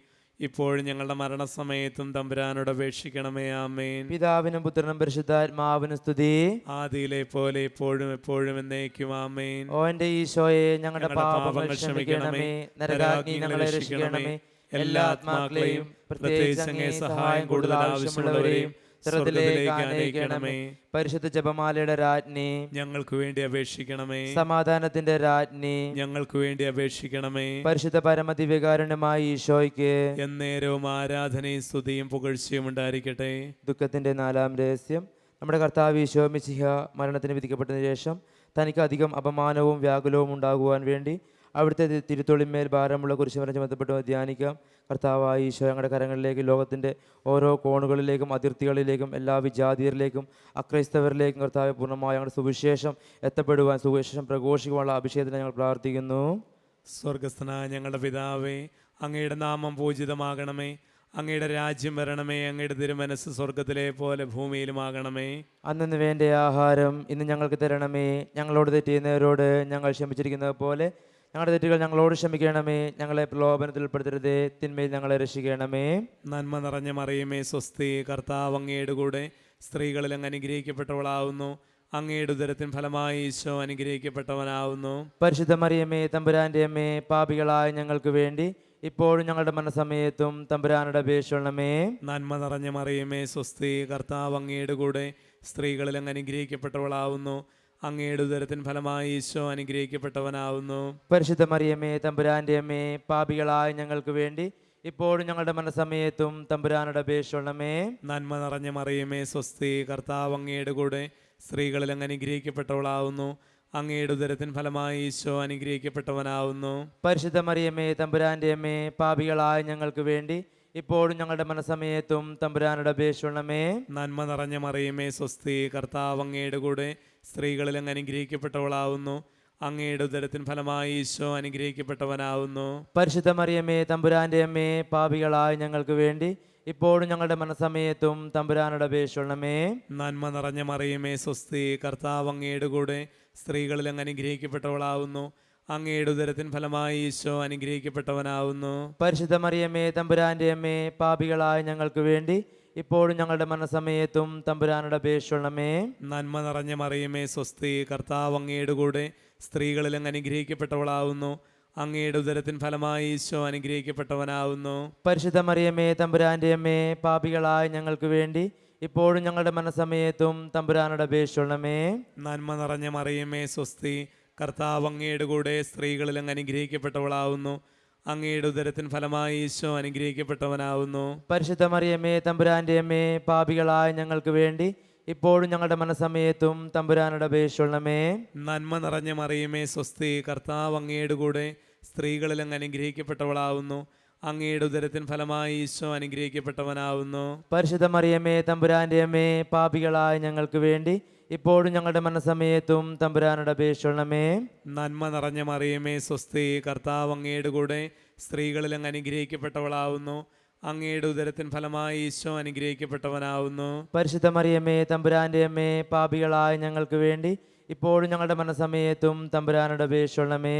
ഇപ്പോഴും ഞങ്ങളുടെ മരണസമയത്തും തമ്പുരാനോട് അപേക്ഷിക്കണമേ. ആമേൻ. പിതാവിനും പുത്രനും പരിശുദ്ധാത്മാവിനും സ്തുതി. ആദിയിലെ പോലെ എപ്പോഴും എപ്പോഴും എന്നേക്കും. ആമേൻ. ഓ എന്റെ ഈശോയെ, ഞങ്ങളുടെ പാപങ്ങൾ ക്ഷമിക്കണമേ, നരകാഗ്നി ഞങ്ങളെ രക്ഷിക്കണമേ, എല്ലാ ആത്മാക്കളെയും പ്രത്യേകിച്ച് അങ്ങേ സഹായം കൂടുതൽ ആവശ്യമുള്ളവരെയും സ്വർഗ്ഗത്തിലേക്ക് ആനയിക്കണമേ. പരിശുദ്ധ ജപമാലയുടെ രാജ്ഞി, ഞങ്ങൾക്ക് വേണ്ടി അപേക്ഷിക്കണമേ. സമാധാനത്തിന്റെ രാജ്ഞി, ഞങ്ങൾക്ക് വേണ്ടി അപേക്ഷിക്കണമേ. പരിശുദ്ധ പരമദിവ്യകാരുണ്യമായ ഈശോയ്ക്ക് എന്നേരവും ആരാധനയും സ്തുതിയും പുകഴ്ചയും ഉണ്ടായിരിക്കട്ടെ. ദുഃഖത്തിന്റെ 4-ാം രഹസ്യം. നമ്മുടെ കർത്താവ് ഈശോ മിശിഹ മരണത്തിന് വിധിക്കപ്പെട്ടതിന് ശേഷം തനിക്ക് അധികം അപമാനവും വ്യാകുലവും ഉണ്ടാകുവാൻ വേണ്ടി അവിടുത്തെ തിരുത്തൊളിന്മേൽ ഭാരമുള്ള കുരിശുമരം ചുമത്തപ്പെട്ടു ധ്യാനിക്കാം. കർത്താവായ ഈശോ ഞങ്ങളുടെ കരങ്ങളിലേക്ക് ലോകത്തിൻ്റെ ഓരോ കോണുകളിലേക്കും അതിർത്തികളിലേക്കും എല്ലാ വിജാതിയരിലേക്കും അക്രൈസ്തവരിലേക്കും കർത്താവ് പൂർണ്ണമായി ഞങ്ങളുടെ സുവിശേഷം എത്തപ്പെടുവാൻ, സുവിശേഷം പ്രഘോഷിക്കുവാനുള്ള അഭിഷേകത്തിന് ഞങ്ങൾ പ്രാർത്ഥിക്കുന്നു. സ്വർഗസ്ഥനായ ഞങ്ങളുടെ പിതാവേ, അങ്ങയുടെ നാമം പൂജിതമാകണമേ, അങ്ങയുടെ രാജ്യം വരണമേ, അങ്ങയുടെ തിരുമനസ് സ്വർഗത്തിലെ പോലെ ഭൂമിയിലുമാകണമേ. അന്നു വേണ്ട ആഹാരം ഇന്ന് ഞങ്ങൾക്ക് തരണമേ. ഞങ്ങളോട് തെറ്റ് ചെയ്യുന്നവരോട് ഞങ്ങൾ ക്ഷമിച്ചിരിക്കുന്നത് പോലെ ഞങ്ങളുടെ തെറ്റുകൾ ഞങ്ങളോട് ക്ഷമിക്കണമേ. ഞങ്ങളെ പ്രലോഭനത്തിൽ ഉൾപ്പെടുത്തരുതേ, തിന്മയിൽ ഞങ്ങളെ രക്ഷിക്കണമേ. നന്മ നിറഞ്ഞ മറിയമേ സ്വസ്തി, കർത്താവ് അങ്ങയുടെ കൂടെ സ്ത്രീകളിൽ അങ്ങ് അനുഗ്രഹിക്കപ്പെട്ടവളാവുന്നു. അങ്ങയുടെ ഉദരത്തിൻ ഫലമായി ഈശോ അനുഗ്രഹിക്കപ്പെട്ടവനാവുന്നു. പരിശുദ്ധ മറിയമേ തമ്പുരാന്റെ അമ്മേ, പാപികളായ ഞങ്ങൾക്ക് വേണ്ടി ഇപ്പോഴും ഞങ്ങളുടെ മരണസമയത്തും തമ്പുരാനോട് അപേക്ഷിക്കണമേ. നന്മ നിറഞ്ഞ മറിയമേ സ്വസ്തി, കർത്താവ് അങ്ങയുടെ കൂടെ സ്ത്രീകളിൽ അങ്ങ് അനുഗ്രഹിക്കപ്പെട്ടവളാവുന്നു. അങ്ങയുടെ ഉദരത്തിൻ ഫലമായി ഈശോ അനുഗ്രഹിക്കപ്പെട്ടവനാവുന്നു. പരിശുദ്ധ മറിയമേ തമ്പുരാന്റെ അമ്മേ, പാപികളായ ഞങ്ങൾക്ക് വേണ്ടി ഇപ്പോഴും ഞങ്ങളുടെ മരണസമയത്തും തമ്പുരാനോട് അപേക്ഷിക്കണമേ. നന്മ നിറഞ്ഞ മറിയമേ സ്വസ്തി, കർത്താവ് അങ്ങയുടെ കൂടെ സ്ത്രീകളിൽ അങ്ങ് അനുഗ്രഹിക്കപ്പെട്ടവളാവുന്നു. അങ്ങയുടെ ഉദരത്തിൻ ഫലമായി ഈശോ അനുഗ്രഹിക്കപ്പെട്ടവനാവുന്നു. പരിശുദ്ധ മറിയമേ തമ്പുരാന്റെ അമ്മേ, പാപികളായ ഞങ്ങൾക്ക് വേണ്ടി ഇപ്പോഴും ഞങ്ങളുടെ മനസ്സമയത്തും തമ്പുരാനോട് അപേക്ഷിക്കണമേ. നന്മ നിറഞ്ഞ മറിയമേ സ്വസ്തി, കർത്താവ് അങ്ങയുടെ കൂടെ സ്ത്രീകളിൽ അങ്ങ് അനുഗ്രഹിക്കപ്പെട്ടവളാവുന്നു. അങ്ങയുടെ ഉദരത്തിൻ ഫലമായി ഈശോ അനുഗ്രഹിക്കപ്പെട്ടവനാവുന്നു. പരിശുദ്ധ മറിയമേ തമ്പുരാന്റെ അമ്മേ, പാപികളായ ഞങ്ങൾക്ക് വേണ്ടി ഇപ്പോഴും ഞങ്ങളുടെ മനസ്സമയത്തും തമ്പുരാനോട് അപേക്ഷിക്കണമേ. നന്മ നിറഞ്ഞ മറിയമേ സ്വസ്തി, കർത്താവ് അങ്ങയുടെ കൂടെ സ്ത്രീകളിൽ അങ്ങ് അനുഗ്രഹിക്കപ്പെട്ടവളാവുന്നു. അങ്ങയുടെ ഉദരത്തിൻ ഫലമായി ഈശോ അനുഗ്രഹിക്കപ്പെട്ടവനാവുന്നു. പരിശുദ്ധ മറിയമേ തമ്പുരാന്റെ അമ്മേ, പാപികളായ ഞങ്ങൾക്ക് വേണ്ടി ഇപ്പോഴും ഞങ്ങളുടെ മരണസമയത്തും തമ്പുരാനോട് അപേക്ഷിക്കണമേ. നന്മ നിറഞ്ഞ മറിയമേ സ്വസ്തി, കർത്താവ് അങ്ങയുടെ കൂടെ സ്ത്രീകളിൽ അങ്ങ് അനുഗ്രഹിക്കപ്പെട്ടവളാവുന്നു. അങ്ങയുടെ ഉദരത്തിൻ ഫലമായി ഈശോ അനുഗ്രഹിക്കപ്പെട്ടവനാവുന്നു. പരിശുദ്ധ മറിയമേ തമ്പുരാന്റെ അമ്മേ, പാപികളായ ഞങ്ങൾക്ക് വേണ്ടി ഇപ്പോഴും ഞങ്ങളുടെ മരണസമയത്തും തമ്പുരാനോട് അപേക്ഷിക്കണമേ. നന്മ നിറഞ്ഞ മറിയമേ സ്വസ്തി, കർത്താവ് അങ്ങയുടെ കൂടെ സ്ത്രീകളിൽ അങ്ങ് അനുഗ്രഹിക്കപ്പെട്ടവളാവുന്നു. അങ്ങയുടെ ഉദരത്തിൻ ഫലമായി ഈശോ അനുഗ്രഹിക്കപ്പെട്ടവനാവുന്നു. പരിശുദ്ധ മറിയമേ തമ്പുരാന്റെ അമ്മേ, പാപികളായ ഞങ്ങൾക്ക് വേണ്ടി ഇപ്പോഴും ഞങ്ങളുടെ മനസ്സമയത്തും തമ്പുരാനോട് അപേക്ഷിക്കണമേ. നന്മ നിറഞ്ഞ മറിയമേ സ്വസ്തി, കർത്താവ് അങ്ങയുടെ കൂടെ സ്ത്രീകളിൽ അങ്ങ് അനുഗ്രഹിക്കപ്പെട്ടവളാവുന്നു. അങ്ങയുടെ ഉദരത്തിൻ ഫലമായി ഈശോ അനുഗ്രഹിക്കപ്പെട്ടവനാവുന്നു. പരിശുദ്ധ മറിയമേ തമ്പുരാന്റെ അമ്മേ, പാപികളായ ഞങ്ങൾക്ക് വേണ്ടി ഇപ്പോഴും ഞങ്ങളുടെ മനസ്സമയത്തും തമ്പുരാനോട് അപേക്ഷിക്കണമേ. നന്മ നിറഞ്ഞ മറിയമേ സ്വസ്തി, കർത്താവ് അങ്ങയുടെ കൂടെ സ്ത്രീകളിൽ അങ്ങ് അനുഗ്രഹിക്കപ്പെട്ടവളാവുന്നു. അങ്ങയുടെ ഉദരത്തിൻ ഫലമായി ഈശോ അനുഗ്രഹിക്കപ്പെട്ടവനാവുന്നു. പരിശുദ്ധ മറിയമേ തമ്പുരാന്റെ അമ്മേ, പാപികളായ ഞങ്ങൾക്ക് വേണ്ടി ഇപ്പോഴും ഞങ്ങളുടെ മനസ്സമയത്തും തമ്പുരാനോട് അപേക്ഷിക്കണമേ.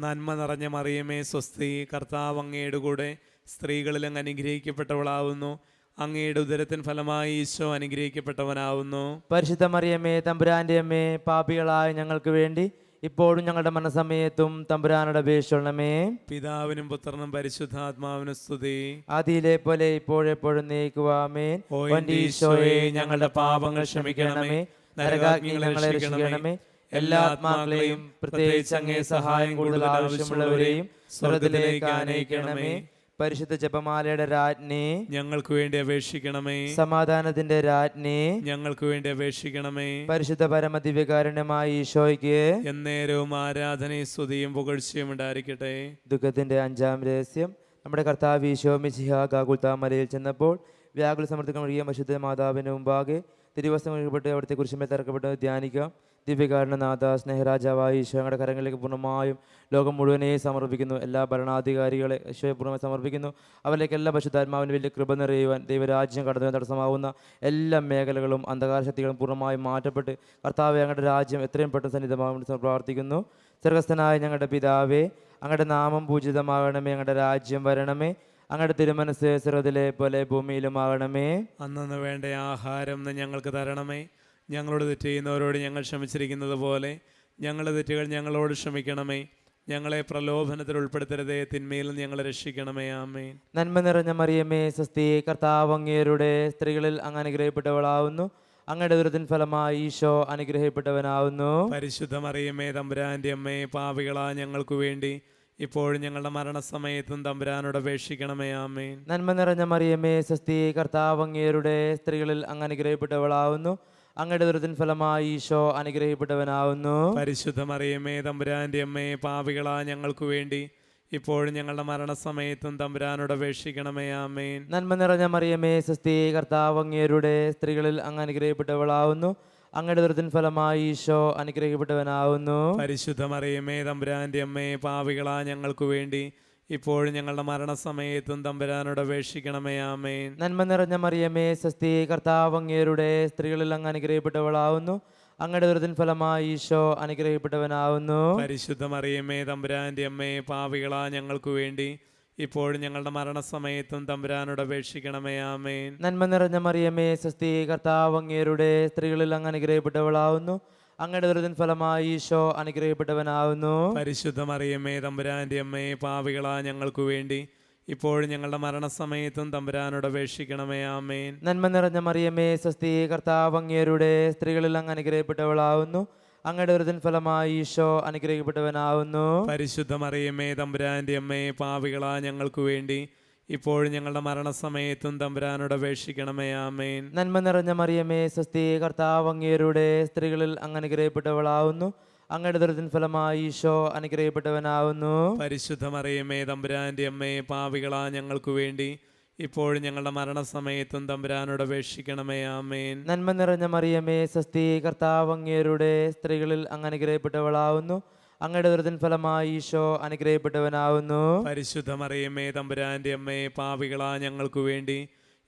നന്മ നിറഞ്ഞ മറിയമേ സ്വസ്തി, കർത്താവ് അങ്ങയുടെ കൂടെ സ്ത്രീകളിൽ അങ്ങ് അനുഗ്രഹിക്കപ്പെട്ടവളാവുന്നു. അങ്ങയുടെ ഉദരത്തിൻ ഫലമായി ഈശോ അനുഗ്രഹിക്കപ്പെട്ടവനാവുന്നു. പരിശുദ്ധ മറിയമേ തമ്പുരാന്റെ അമ്മേ, പാപികളായ ഞങ്ങൾക്ക് വേണ്ടി ഇപ്പോഴും ഞങ്ങളുടെ മനസ്സമയത്തും തമ്പുരാനോട് അപേക്ഷിക്കണമേ. പിതാവിനും പുത്രനും പരിശുദ്ധാത്മാവിനും സ്തുതി. ആദിയിലെ പോലെ ഇപ്പോഴെപ്പോഴും നീക്കുവാമേൻ. ഓ എൻ്റെ ഈശോയെ, ഞങ്ങളുടെ പാപങ്ങൾ ക്ഷമിക്കണമേ, നരകാഗ്നി ഞങ്ങളെ രക്ഷിക്കണമേ. എല്ലാ ആത്മാക്കളെയും പ്രത്യേകിച്ച് അങ്ങേ സഹായം കൂടുതൽ ആവശ്യമുള്ളവരെയും സ്വർഗ്ഗത്തിലേക്ക് ആനയിക്കണമേ. പരിശുദ്ധ ജപമാലയുടെ രാജ്ഞി, ഞങ്ങൾക്ക് വേണ്ടി അപേക്ഷിക്കണമേ. സമാധാനത്തിന്റെ രാജ്ഞി, ഞങ്ങൾക്ക് വേണ്ടി അപേക്ഷിക്കണമേ. പരിശുദ്ധ പരമദിവ്യകാരുണ്യമായ ഈശോയ്ക്ക് എന്നേരവും ആരാധനയും സ്തുതിയും പുകഴ്ചയും ഉണ്ടായിരിക്കട്ടെ. ദുഃഖത്തിന്റെ 5-ാം രഹസ്യം. നമ്മുടെ കർത്താവ് ഈശോ മിശിഹ ഗാഗുൽത്താ മലയിൽ ചെന്നപ്പോൾ വ്യാകുല സമൃദ്ധികൾ ഒഴിയ പരിശുദ്ധ മാതാവിന് മുമ്പാകെ തിരുവസ്ത്രം കഴിക്കപ്പെട്ട് അവിടുത്തെ കുരിശുമേൽ തറക്കപ്പെട്ട് ധ്യാനിക്കാം. ദിവ്യകാരുണ്യനാഥ സ്നേഹരാജാവായ ഈശോ ഞങ്ങളുടെ കരങ്ങളിലേക്ക് പൂർണ്ണമായും ലോകം മുഴുവനെയും സമർപ്പിക്കുന്നു. എല്ലാ ഭരണാധികാരികളെ ഈശോയെ പൂർണ്ണമായി സമർപ്പിക്കുന്നു. അവരിലേക്ക് എല്ലാ പരിശുദ്ധാത്മാവിന് വലിയ കൃപ നിറയുവാൻ ദൈവരാജ്യം കടന്നു തടസ്സമാവുന്ന എല്ലാ മേഖലകളും അന്ധകാര ശക്തികളും പൂർണ്ണമായും മാറ്റപ്പെട്ട് കർത്താവെ ഞങ്ങളുടെ രാജ്യം എത്രയും പെട്ടെന്ന് സന്നിധമാകുമെന്ന് പ്രാർത്ഥിക്കുന്നു. സ്വർഗ്ഗസ്ഥനായ ഞങ്ങളുടെ പിതാവേ, അങ്ങയുടെ നാമം പൂജിതമാകണമേ, ഞങ്ങളുടെ രാജ്യം വരണമേ, അങ്ങയുടെ തിരുമനസ് സ്വർഗ്ഗത്തിലെ പോലെ ഭൂമിയിലുമാകണമേ. അന്നു വേണ്ട ആഹാരം ഇന്ന് ഞങ്ങൾക്ക് തരണമേ. ഞങ്ങളോട് തെറ്റ് ചെയ്യുന്നവരോട് ഞങ്ങൾ ക്ഷമിച്ചിരിക്കുന്നത് പോലെ ഞങ്ങളുടെ തെറ്റുകൾ ഞങ്ങളോട് ക്ഷമിക്കണമേ. ഞങ്ങളെ പ്രലോഭനത്തിൽ ഉൾപ്പെടുത്തരുതേ, തിന്മയിൽ നിന്ന് ഞങ്ങളെ രക്ഷിക്കണമേ. ആമേൻ. നന്മ നിറഞ്ഞ മറിയമേ സ്വസ്തി, കർത്താവ് അങ്ങയുടെ സ്ത്രീകളിൽ അങ്ങ് അനുഗ്രഹിക്കപ്പെട്ടവളാവുന്നു. അങ്ങയുടെ ദുരിതത്തിൻ ഫലമായി ഈശോ അനുഗ്രഹിക്കപ്പെട്ടവനാവുന്നു. പരിശുദ്ധ മറിയമേ തമ്പുരാന്റെ അമ്മേ, പാപികളാ ഞങ്ങൾക്ക് വേണ്ടി ഇപ്പോഴും ഞങ്ങളുടെ മരണസമയത്തും തമ്പുരാനോട് അപേക്ഷിക്കണമേ. ആമേൻ. നന്മ നിറഞ്ഞ മറിയമേ സ്വസ്തി, കർത്താവ് അങ്ങയുടെ സ്ത്രീകളിൽ അങ്ങ് അനുഗ്രഹിക്കപ്പെട്ടവളാവുന്നു. അങ്ങയുടെ ദുരിതത്തിൻ ഫലമായി ഈശോ അനുഗ്രഹിക്കപ്പെട്ടവനാവുന്നു. പരിശുദ്ധ മറിയമേ തമ്പുരാന്റെ അമ്മേ, പാപികളാ ഞങ്ങൾക്ക് വേണ്ടി ഇപ്പോഴും ഞങ്ങളുടെ മരണസമയത്തും തമ്പുരാനോട് അപേക്ഷിക്കണമേ. ആമേൻ. നന്മ നിറഞ്ഞ മറിയമേ സ്വസ്തി, കർത്താവ് അങ്ങയുടെ സ്ത്രീകളിൽ അങ്ങ് അനുഗ്രഹിക്കപ്പെട്ടവളാവുന്നു. അങ്ങയുടെ ദുരിതത്തിൻ ഫലമായി ഈശോ അനുഗ്രഹിക്കപ്പെട്ടവനാവുന്നു. പരിശുദ്ധ മറിയമേ തമ്പുരാന്റെ അമ്മേ, പാപികളാ ഞങ്ങൾക്ക് വേണ്ടി ഇപ്പോഴും ഞങ്ങളുടെ മരണസമയത്തും തമ്പുരാനോട് അപേക്ഷിക്കണമേ. ആമേൻ. നന്മ നിറഞ്ഞ മറിയമേ സ്വസ്തി, കർത്താവ് അങ്ങയുടെ സ്ത്രീകളിൽ അങ്ങ് അനുഗ്രഹിക്കപ്പെട്ടവളാവുന്നു. അങ്ങയുടെ ദുരിതത്തിൻ ഫലമായി ഈശോ അനുഗ്രഹിക്കപ്പെട്ടവനാവുന്നു. പരിശുദ്ധ മറിയമേ തമ്പുരാന്റെ അമ്മേ, പാപികളാ ഞങ്ങൾക്ക് വേണ്ടി ഇപ്പോഴും ഞങ്ങളുടെ മരണസമയത്തും തമ്പുരാനോട് അപേക്ഷിക്കണമേ. ആമേൻ. നന്മ നിറഞ്ഞ മറിയമേ സ്വസ്തി, കർത്താവ് അങ്ങയുടെ സ്ത്രീകളിൽ അങ്ങ് അനുഗ്രഹിക്കപ്പെട്ടവളാവുന്നു. അങ്ങയുടെ ദുരിതത്തിൻ ഫലമായി ഈശോ അനുഗ്രഹിക്കപ്പെട്ടവനാവുന്നു. പരിശുദ്ധ മറിയമേ തമ്പുരാന്റെ അമ്മേ, പാപികളാ ഞങ്ങൾക്ക് വേണ്ടി ഇപ്പോഴും ഞങ്ങളുടെ മരണസമയത്തും തമ്പുരാനോട് അപേക്ഷിക്കണമേ. ആമേൻ. നന്മ നിറഞ്ഞ മറിയമേ സ്വസ്തി, കർത്താവ് അങ്ങയുടെ സ്ത്രീകളിൽ അങ്ങ് അനുഗ്രഹിക്കപ്പെട്ടവളാവുന്നു. അങ്ങയുടെ ദുരിതത്തിൻ ഫലമായി ഈശോ അനുഗ്രഹിക്കപ്പെട്ടവനാവുന്നു. പരിശുദ്ധ മറിയമേ തമ്പുരാന്റെ അമ്മേ, പാപികളാ ഞങ്ങൾക്ക് വേണ്ടി ഇപ്പോഴും ഞങ്ങളുടെ മരണസമയത്തും തമ്പുരാനോട് അപേക്ഷിക്കണമേ. ആമേൻ. നന്മ നിറഞ്ഞ മറിയമേ സ്വസ്തി, കർത്താവ് അങ്ങയുടെ സ്ത്രീകളിൽ അങ്ങ് അനുഗ്രഹിക്കപ്പെട്ടവളാവുന്നു. അങ്ങയുടെ ദുരിതത്തിൻ ഫലമായി ഈശോ അനുഗ്രഹിക്കപ്പെട്ടവനാവുന്നു. പരിശുദ്ധ മറിയമേ തമ്പുരാന്റെ അമ്മേ, പാപികളാ ഞങ്ങൾക്ക് വേണ്ടി ഇപ്പോഴും ഞങ്ങളുടെ മരണസമയത്തും തമ്പുരാനോട് അപേക്ഷിക്കണമേ. ആമേൻ. നന്മ നിറഞ്ഞ മറിയമേ സ്വസ്തി, കർത്താവ് അങ്ങയുടെ സ്ത്രീകളിൽ അങ്ങ് അനുഗ്രഹിക്കപ്പെട്ടവളാവുന്നു. അങ്ങയുടെ ദുരിതത്തിൻ ഫലമായി ഈശോ അനുഗ്രഹിക്കപ്പെട്ടവനാവുന്നു. പരിശുദ്ധ മറിയമേ തമ്പുരാന്റെ അമ്മേ, പാപികളാ ഞങ്ങൾക്ക് വേണ്ടി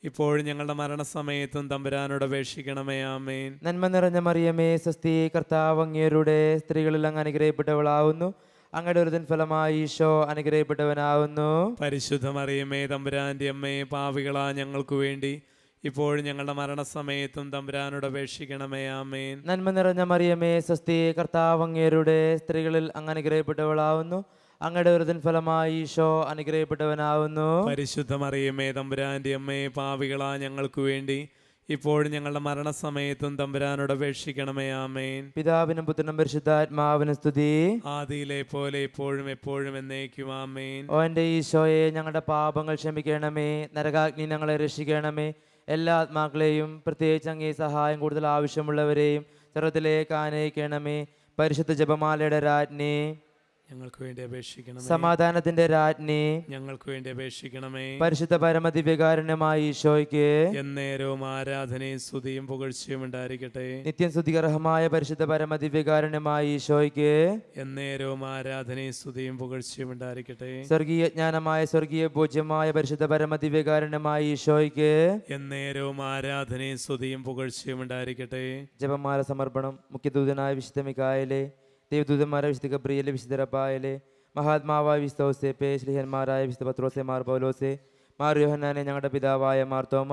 ഇപ്പോഴും ഞങ്ങളുടെ മരണസമയത്തും തമ്പുരാനോട് അപേക്ഷിക്കണമേ. ആമേൻ. നന്മ നിറഞ്ഞ മറിയമേ സ്വസ്തി, കർത്താവ് അങ്ങയുടെ സ്ത്രീകളിൽ അങ്ങ് അനുഗ്രഹിക്കപ്പെട്ടവളാവുന്നു. അങ്ങയുടെ ദുരിതത്തിൻ ഫലമായി ഈശോ അനുഗ്രഹിക്കപ്പെട്ടവനാവുന്നു. പരിശുദ്ധ മറിയമേ തമ്പുരാന്റെ അമ്മേ, പാപികളാ ഞങ്ങൾക്ക് വേണ്ടി ഇപ്പോഴും ഞങ്ങളുടെ മരണസമയത്തും തമ്പുരാനോട് അപേക്ഷിക്കണമേ. ആമേൻ. നന്മ നിറഞ്ഞ മറിയമേ സ്വസ്തി, കർത്താവ് അങ്ങയുടെ സ്ത്രീകളിൽ അങ്ങ് അനുഗ്രഹിക്കപ്പെട്ടവളാവുന്നു. അങ്ങയുടെ ദുരിതത്തിൻ ഫലമായി ഈശോ അനുഗ്രഹിക്കപ്പെട്ടവനാവുന്നു. പരിശുദ്ധ മറിയമേ തമ്പുരാന്റെ അമ്മേ, പാപികളാ ഞങ്ങൾക്ക് വേണ്ടി ഇപ്പോഴും ഞങ്ങളുടെ മരണസമയത്തും തമ്പുരാനോട് അപേക്ഷിക്കണമേ. ആമേൻ. പിതാവിനും പുത്രനും പരിശുദ്ധാത്മാവിനും സ്തുതി. ആദിയിലെ പോലെ ഇപ്പോഴും എപ്പോഴും എന്നേക്കും. ആമേൻ. ഓ എൻ്റെ ഈശോയെ, ഞങ്ങളുടെ പാപങ്ങൾ ക്ഷമിക്കണമേ, നരകാഗ്നി ഞങ്ങളെ രക്ഷിക്കണമേ. എല്ലാ ആത്മാക്കളെയും, പ്രത്യേകിച്ച് അങ്ങേ സഹായം കൂടുതൽ ആവശ്യമുള്ളവരെയും സ്വർഗ്ഗത്തിലേക്ക് ആനയിക്കണമേ. പരിശുദ്ധ ജപമാലയുടെ രാജ്ഞി, ഞങ്ങൾക്ക് വേണ്ടി അപേക്ഷിക്കണമേ. സമാധാനത്തിന്റെ രാജ്ഞി, ഞങ്ങൾക്ക് വേണ്ടി അപേക്ഷിക്കണമേ. പരിശുദ്ധ പരമദിവ്യകാരുണ്യമായ ഈശോയ്ക്ക് എന്നേരവും ആരാധനയും സ്തുതിയും പുകഴ്ചയും ഉണ്ടായിരിക്കട്ടെ. നിത്യം സ്തുതികർഹമായ പരിശുദ്ധ പരമദിവ്യകാരുണ്യമായ ഈശോയ്ക്ക് എന്നേരവും ആരാധനയും സ്തുതിയും പുകഴ്ചയും ഉണ്ടായിരിക്കട്ടെ. സ്വർഗീയ ജ്ഞാനമായ സ്വർഗീയ പൂജ്യമായ പരിശുദ്ധ പരമദിവ്യകാരുണ്യമായ ഈശോയ്ക്ക് എന്നേരവും ആരാധനയും സ്തുതിയും പുകഴ്ചയും ഉണ്ടായിരിക്കട്ടെ. ജപമാല സമർപ്പണം. മുഖ്യദൂതനായ വിശുദ്ധ മിഖായേലേ, ദൈവദൂതന്മാരായ വിശുദ്ധ ഗബ്രിയേലേ, വിശുദ്ധ റഫായേലേ, മഹാത്മാവായ വിശുദ്ധ ഔസേപ്പേ, ശ്ലീഹന്മാരായ വിശുദ്ധ പത്രോസേ, മാർ പൗലോസേ, മാർ യോഹന്നാനെ, ഞങ്ങളുടെ പിതാവായ മാർ തോമ,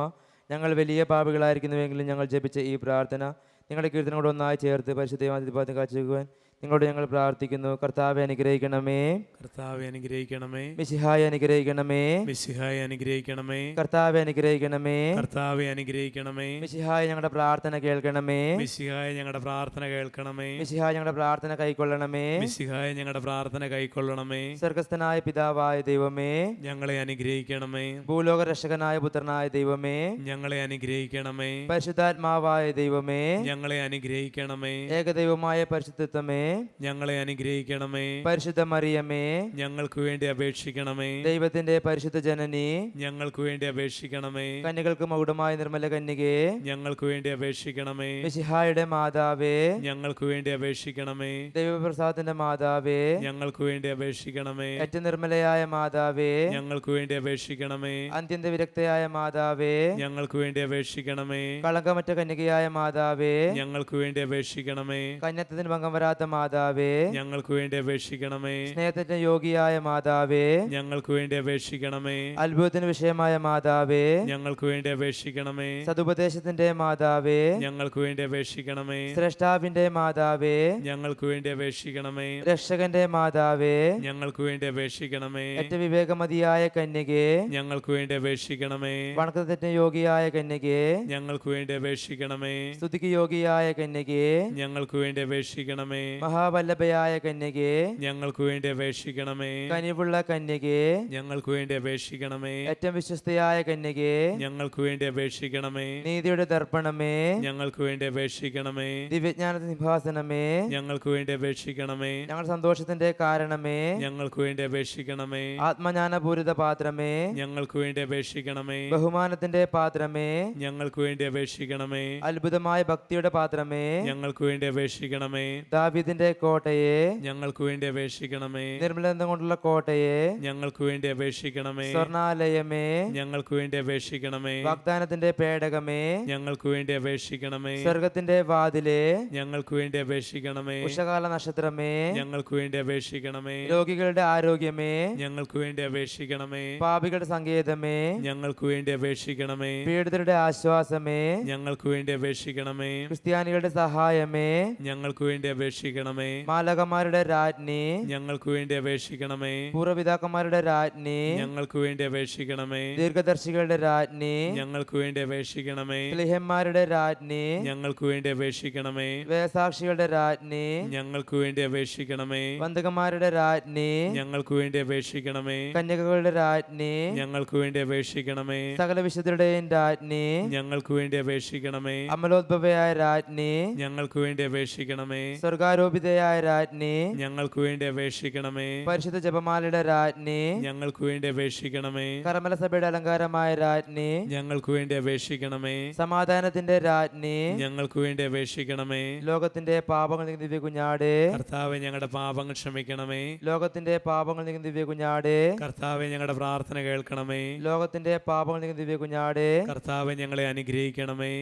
ഞങ്ങൾ വലിയ പാപികളായിരിക്കുന്നുവെങ്കിലും ഞങ്ങൾ ജപിച്ച ഈ പ്രാർത്ഥന നിങ്ങളുടെ കീർത്തനോട് ഒന്നായി ചേർത്ത് പരിശുദ്ധ കാച്ചുകുവാൻ നിങ്ങളോട് ഞങ്ങൾ പ്രാർത്ഥിക്കുന്നു. കർത്താവെ അനുഗ്രഹിക്കണമേ. കർത്താവെ അനുഗ്രഹിക്കണമേ. മിശിഹായെ അനുഗ്രഹിക്കണമേ. മിശിഹായെ അനുഗ്രഹിക്കണമേ. കർത്താവെ അനുഗ്രഹിക്കണമേ. കർത്താവെ അനുഗ്രഹിക്കണമേ. മിശിഹായെ ഞങ്ങളുടെ പ്രാർത്ഥന കേൾക്കണമേ. മിശിഹായെ ഞങ്ങളുടെ പ്രാർത്ഥന കേൾക്കണമേ. മിശിഹായെ ഞങ്ങളുടെ പ്രാർത്ഥന കൈക്കൊള്ളണമേ. മിശിഹായെ ഞങ്ങളുടെ പ്രാർത്ഥന കൈക്കൊള്ളണമേ. സ്വർഗ്ഗസ്ഥനായ പിതാവായ ദൈവമേ, ഞങ്ങളെ അനുഗ്രഹിക്കണമേ. ഭൂലോക രക്ഷകനായ പുത്രനായ ദൈവമേ, ഞങ്ങളെ അനുഗ്രഹിക്കണമേ. പരിശുദ്ധാത്മാവായ ദൈവമേ, ഞങ്ങളെ അനുഗ്രഹിക്കണമേ. ഏകദൈവമായ പരിശുദ്ധത്വമേ, ഞങ്ങളെ അനുഗ്രഹിക്കണമേ. പരിശുദ്ധ മറിയമേ, ഞങ്ങൾക്ക് വേണ്ടി അപേക്ഷിക്കണമേ. ദൈവത്തിന്റെ പരിശുദ്ധ ജനനി, ഞങ്ങൾക്ക് വേണ്ടി അപേക്ഷിക്കണമേ. കന്യകൾക്ക് മകുടമായ നിർമ്മല കന്യകേ, ഞങ്ങൾക്ക് വേണ്ടി അപേക്ഷിക്കണമേ. മിശിഹായുടെ മാതാവേ, ഞങ്ങൾക്ക് വേണ്ടി അപേക്ഷിക്കണമേ. ദൈവപ്രസാദത്തിന്റെ മാതാവേ, ഞങ്ങൾക്ക് വേണ്ടി അപേക്ഷിക്കണമേ. ഏറ്റവും നിർമ്മലയായ മാതാവേ, ഞങ്ങൾക്ക് വേണ്ടി അപേക്ഷിക്കണമേ. അത്യന്ത വിരക്തയായ മാതാവേ, ഞങ്ങൾക്ക് വേണ്ടി അപേക്ഷിക്കണമേ. കളങ്കമറ്റ കന്യകയായ മാതാവേ, ഞങ്ങൾക്ക് വേണ്ടി അപേക്ഷിക്കണമേ. കന്യത്വത്തിന് ഭംഗം വരാത്ത മാതാവേ, ഞങ്ങൾക്ക് വേണ്ടി അപേക്ഷിക്കണമേ. സ്നേഹത്തിന്റെ യോഗിയായ മാതാവേ, ഞങ്ങൾക്ക് വേണ്ടി അപേക്ഷിക്കണമേ. അത്ഭുതത്തിന് വിഷയമായ മാതാവേ, ഞങ്ങൾക്ക് വേണ്ടി അപേക്ഷിക്കണമേ. സതുപദേശത്തിന്റെ മാതാവേ, ഞങ്ങൾക്ക് വേണ്ടി അപേക്ഷിക്കണമേ. സ്രഷ്ടാവിന്റെ മാതാവേ, ഞങ്ങൾക്ക് വേണ്ടി അപേക്ഷിക്കണമേ. രക്ഷകന്റെ മാതാവേ, ഞങ്ങൾക്ക് വേണ്ടി അപേക്ഷിക്കണമേ. ഏറ്റവും വിവേകമതിയായ കന്യകേ, ഞങ്ങൾക്ക് വേണ്ടി അപേക്ഷിക്കണമേ. വണക്കത്തിന് യോഗിയായ കന്യകേ, ഞങ്ങൾക്ക് വേണ്ടി അപേക്ഷിക്കണമേ. സ്തുതിക്ക് യോഗിയായ കന്യകേ, ഞങ്ങൾക്ക് വേണ്ടി അപേക്ഷിക്കണമേ. മഹാവല്ലഭയായ കന്യകേ, ഞങ്ങൾക്ക് വേണ്ടി അപേക്ഷിക്കണമേ. കനിവുള്ള കന്യകേ, ഞങ്ങൾക്ക് വേണ്ടി അപേക്ഷിക്കണമേ. ഏറ്റവും വിശ്വസ്തയായ കന്യകേ, ഞങ്ങൾക്ക് വേണ്ടി അപേക്ഷിക്കണമേ. നീതിയുടെ ദർപ്പണമേ, ഞങ്ങൾക്ക് വേണ്ടി അപേക്ഷിക്കണമേ. ദിവ്യജ്ഞാന സിംഹാസനമേ, ഞങ്ങൾക്ക് വേണ്ടി അപേക്ഷിക്കണമേ. ഞങ്ങളുടെ സന്തോഷത്തിന്റെ കാരണമേ, ഞങ്ങൾക്ക് വേണ്ടി അപേക്ഷിക്കണമേ. ആത്മജ്ഞാനപൂരിത പാത്രമേ, ഞങ്ങൾക്ക് വേണ്ടി അപേക്ഷിക്കണമേ. ബഹുമാനത്തിന്റെ പാത്രമേ, ഞങ്ങൾക്ക് വേണ്ടി അപേക്ഷിക്കണമേ. അത്ഭുതമായ ഭക്തിയുടെ പാത്രമേ, ഞങ്ങൾക്ക് വേണ്ടി അപേക്ഷിക്കണമേ. ദാവീദിന്റെ കോട്ടയെ, ഞങ്ങൾക്ക് വേണ്ടി അപേക്ഷിക്കണമേ. നിർമ്മലന്തം കൊണ്ടുള്ള കോട്ടയെ, ഞങ്ങൾക്ക് വേണ്ടി അപേക്ഷിക്കണമേ. സ്വർണാലയമേ, ഞങ്ങൾക്ക് വേണ്ടി അപേക്ഷിക്കണമേ. വാഗ്ദാനത്തിന്റെ പേടകമേ, ഞങ്ങൾക്ക് വേണ്ടി അപേക്ഷിക്കണമേ. സ്വർഗത്തിന്റെ വാതിലേ, ഞങ്ങൾക്ക് വേണ്ടി അപേക്ഷിക്കണമേ. ഉഷകാല നക്ഷത്രമേ, ഞങ്ങൾക്ക് വേണ്ടി അപേക്ഷിക്കണമേ. രോഗികളുടെ ആരോഗ്യമേ, ഞങ്ങൾക്ക് വേണ്ടി അപേക്ഷിക്കണമേ. പാപികളുടെ സങ്കേതമേ, ഞങ്ങൾക്ക് വേണ്ടി അപേക്ഷിക്കണമേ. പീഡിതരുടെ ആശ്വാസമേ, ഞങ്ങൾക്ക് വേണ്ടി അപേക്ഷിക്കണമേ. ക്രിസ്ത്യാനികളുടെ സഹായമേ, ഞങ്ങൾക്ക് വേണ്ടി അപേക്ഷിക്കണമേ. മാലകന്മാരുടെ രാജ്ഞി, ഞങ്ങൾക്ക് വേണ്ടി അപേക്ഷിക്കണമേ. പൂർവ്വപിതാക്കന്മാരുടെ രാജ്ഞി, ഞങ്ങൾക്ക് വേണ്ടി അപേക്ഷിക്കണമേ. ദീർഘദർശികളുടെ രാജ്ഞി, ഞങ്ങൾക്ക് വേണ്ടി അപേക്ഷിക്കണമേ. സ്ലിഹന്മാരുടെ രാജ്ഞി, ഞങ്ങൾക്ക് വേണ്ടി അപേക്ഷിക്കണമേ. വേദസാക്ഷികളുടെ രാജ്ഞി, ഞങ്ങൾക്ക് വേണ്ടി അപേക്ഷിക്കണമേ. വന്ദകന്മാരുടെ രാജ്ഞി, ഞങ്ങൾക്ക് വേണ്ടി അപേക്ഷിക്കണമേ. കന്യകകളുടെ രാജ്ഞി, ഞങ്ങൾക്ക് വേണ്ടി അപേക്ഷിക്കണമേ. സകല വിശുദ്ധരുടെയും രാജ്ഞി, ഞങ്ങൾക്ക് വേണ്ടി അപേക്ഷിക്കണമേ. അമലോദ്ഭവയായ രാജ്ഞി, ഞങ്ങൾക്ക് വേണ്ടി അപേക്ഷിക്കണമേ. സ്വർഗാരോപിതയായ രാജ്ഞി, ഞങ്ങൾക്ക് വേണ്ടി അപേക്ഷിക്കണമേ. പരിശുദ്ധ ജപമാലയുടെ രാജ്ഞി, ഞങ്ങൾക്ക് വേണ്ടി അപേക്ഷിക്കണമേ. കർമ്മല സഭയുടെ അലങ്കാരമായ രാജ്ഞി, ഞങ്ങൾക്ക് വേണ്ടി അപേക്ഷിക്കണമേ. സമാധാനത്തിന്റെ രാജ്ഞി, ഞങ്ങൾക്ക് വേണ്ടി അപേക്ഷിക്കണമേ. ലോകത്തിന്റെ പാപങ്ങൾ നീക്കുന്ന ദിവ്യ കുഞ്ഞാടേ, കർത്താവെ ഞങ്ങളുടെ പാപങ്ങൾ ക്ഷമിക്കണമേ. ലോകത്തിന്റെ പാപങ്ങൾ നീക്കുന്ന ദിവ്യ കുഞ്ഞാടേ, കർത്താവെ ഞങ്ങളുടെ പ്രാർത്ഥന കേൾക്കണമേ. ലോകത്തിന്റെ പാപങ്ങൾ നീക്കുന്ന ദിവ്യ കുഞ്ഞാടേ, കർത്താവെ ഞങ്ങളെ അനുഗ്രഹിക്കണമേ.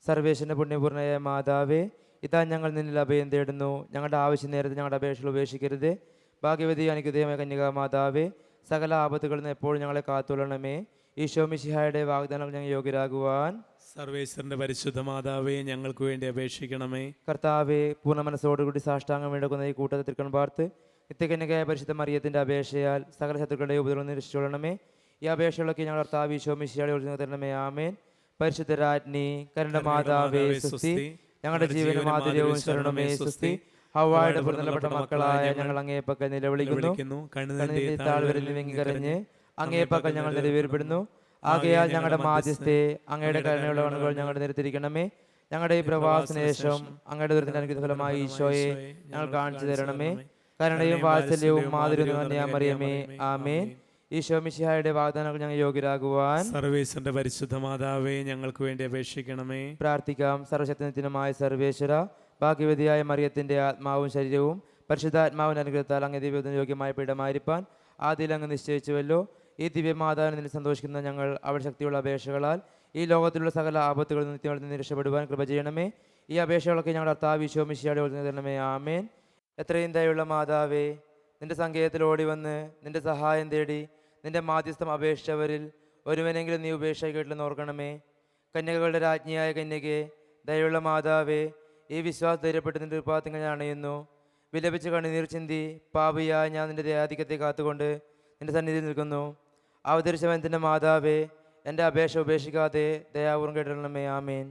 സർവേശ്വരന്റെ പുണ്യപൂർണ്ണയായ മാതാവേ, ഇതാ ഞങ്ങൾ നിന്നിൽ അഭയം തേടുന്നു. ഞങ്ങളുടെ ആവശ്യ നേരത്തെ ഞങ്ങളുടെ അപേക്ഷകൾ ഉപേക്ഷിക്കരുത്. ഭാഗ്യവതി അനുഗ്രഹീതമായ കന്യകാ മാതാവേ, സകല ആപത്തുകളിൽ നിന്ന് എപ്പോഴും ഞങ്ങളെ കാത്തുകൊള്ളണമേ. ഈശോ മിശിഹായുടെ വാഗ്ദാനം ഞങ്ങൾ യോഗ്യരാകുവാൻ സർവേശ്വരന്റെ പരിശുദ്ധ മാതാവേ, ഞങ്ങൾക്ക് വേണ്ടി അപേക്ഷിക്കണമേ. കർത്താവെ, പൂർണ്ണ മനസ്സോടുകൂടി സാഷ്ടാംഗം വേണ്ടുന്ന ഈ കൂട്ടത്തെ തൃക്കൺ പാർത്ത് നിത്യകന്യകയായ പരിശുദ്ധ മറിയത്തിന്റെ അപേക്ഷയാൽ സകല ശത്രുക്കളുടെ ഉപദ്രവം നിരക്ഷിച്ചുകൊള്ളണമേ. ഈ അപേക്ഷകളൊക്കെ ഞങ്ങൾ കർത്താവ് ഈശോ മിശിഹായുടെ ഒഴിഞ്ഞു തരണമേ. ആമേൻ. പരിശുദ്ധ രാജ്ഞി, കരുണ മാതാവേ സ്വസ്തി. ഞങ്ങളുടെ ജീവനും മാധുര്യവും ശരണമേ സ്വസ്തി. ഹവ്വായുടെ പുറന്തള്ളപ്പെട്ട മക്കളായ ഞങ്ങൾ അങ്ങേപ്പക്കൽ നിലവിളിക്കുന്നു. കണ്ണുനീർ താഴ്വരയിൽ വിങ്ങിക്കരഞ്ഞ് അങ്ങേപ്പക്കൽ ഞങ്ങൾ നിലവേർപ്പെടുന്നു. ആകയാൽ ഞങ്ങളുടെ മാധ്യസ്ഥെ അങ്ങയുടെ കരുണയുള്ള കണ്ണുകൾ ഞങ്ങളുടെ നിരത്തിരിക്കണമേ. ഞങ്ങളുടെ ഈ പ്രവാസത്തിന് ശേഷം അങ്ങയുടെ ദുരിതത്തിന്റെ അനുഗ്രഹ ഫലമായി ഈശോയെ ഞങ്ങൾ കാണിച്ചു തരണമേ. കരുണയും വാത്സല്യവും മാധുര്യവും തന്നെ മറിയമേ. ആമേൻ. ഈശോ മിശിഹായുടെ വാഗ്ദാനങ്ങൾ ഞങ്ങൾ യോഗ്യരാകുവാൻ സർവേശ്വരന്റെ പരിശുദ്ധ മാതാവേ, ഞങ്ങൾക്ക് വേണ്ടി അപേക്ഷിക്കണമേ. പ്രാർത്ഥിക്കാം. സർവശക്തനുമായ സർവേശ്വര, ഭാഗ്യവതിയായ മറിയത്തിന്റെ ആത്മാവും ശരീരവും പരിശുദ്ധാത്മാവിന്റെ അനുഗ്രഹത്താൽ അങ്ങ് ദിവ്യത്തിന് യോഗ്യമായ പീഠമായിരിക്കാൻ ആദ്യം അങ്ങ് നിശ്ചയിച്ചുവല്ലോ. ഈ ദിവ്യമാതാവിനെ നിന്നിൽ സന്തോഷിക്കുന്ന ഞങ്ങൾ അവരുടെ ശക്തിയുള്ള അപേക്ഷകളാൽ ഈ ലോകത്തിലുള്ള സകല ആപത്തുകളിൽ നിത്യങ്ങളിൽ നിന്ന് രക്ഷപ്പെടുവാൻ കൃപ ചെയ്യണമേ. ഈ അപേക്ഷകളൊക്കെ ഞങ്ങൾ കർത്താവ് ഈശോ മിശിഹായുടെ ഒഴിഞ്ഞു തരണമേ. ആമേൻ. എത്രയും ദയുള്ള മാതാവേ, നിന്റെ സങ്കേതത്തിൽ ഓടി വന്ന് നിന്റെ സഹായം തേടി നിന്റെ മാധ്യസ്ഥം അപേക്ഷിച്ചവരിൽ ഒരുവനെങ്കിലും നീ ഉപേക്ഷയിട്ടില്ലെന്ന് ഓർക്കണമേ. കന്യകകളുടെ രാജ്ഞിയായ കന്യകെ, ദയുള്ള മാതാവേ, ഈ വിശ്വാസം ധൈര്യപ്പെട്ട് നിന്റെ ഉപാധികൾ ഞാൻ അണയുന്നു. വിലപിച്ച് കണ്ണുനീർ ചിന്തി പാപിയായ ഞാൻ നിന്റെ ദയാധിക്യത്തെ കാത്തുകൊണ്ട് നിന്റെ സന്നിധിയിൽ നിൽക്കുന്നു. അവതരിച്ചവനത്തിൻ്റെ മാതാവേ, എൻ്റെ അപേക്ഷ ഉപേക്ഷിക്കാതെ ദയാപൂർവം കേട്ടിരണമേ. ആമേൻ.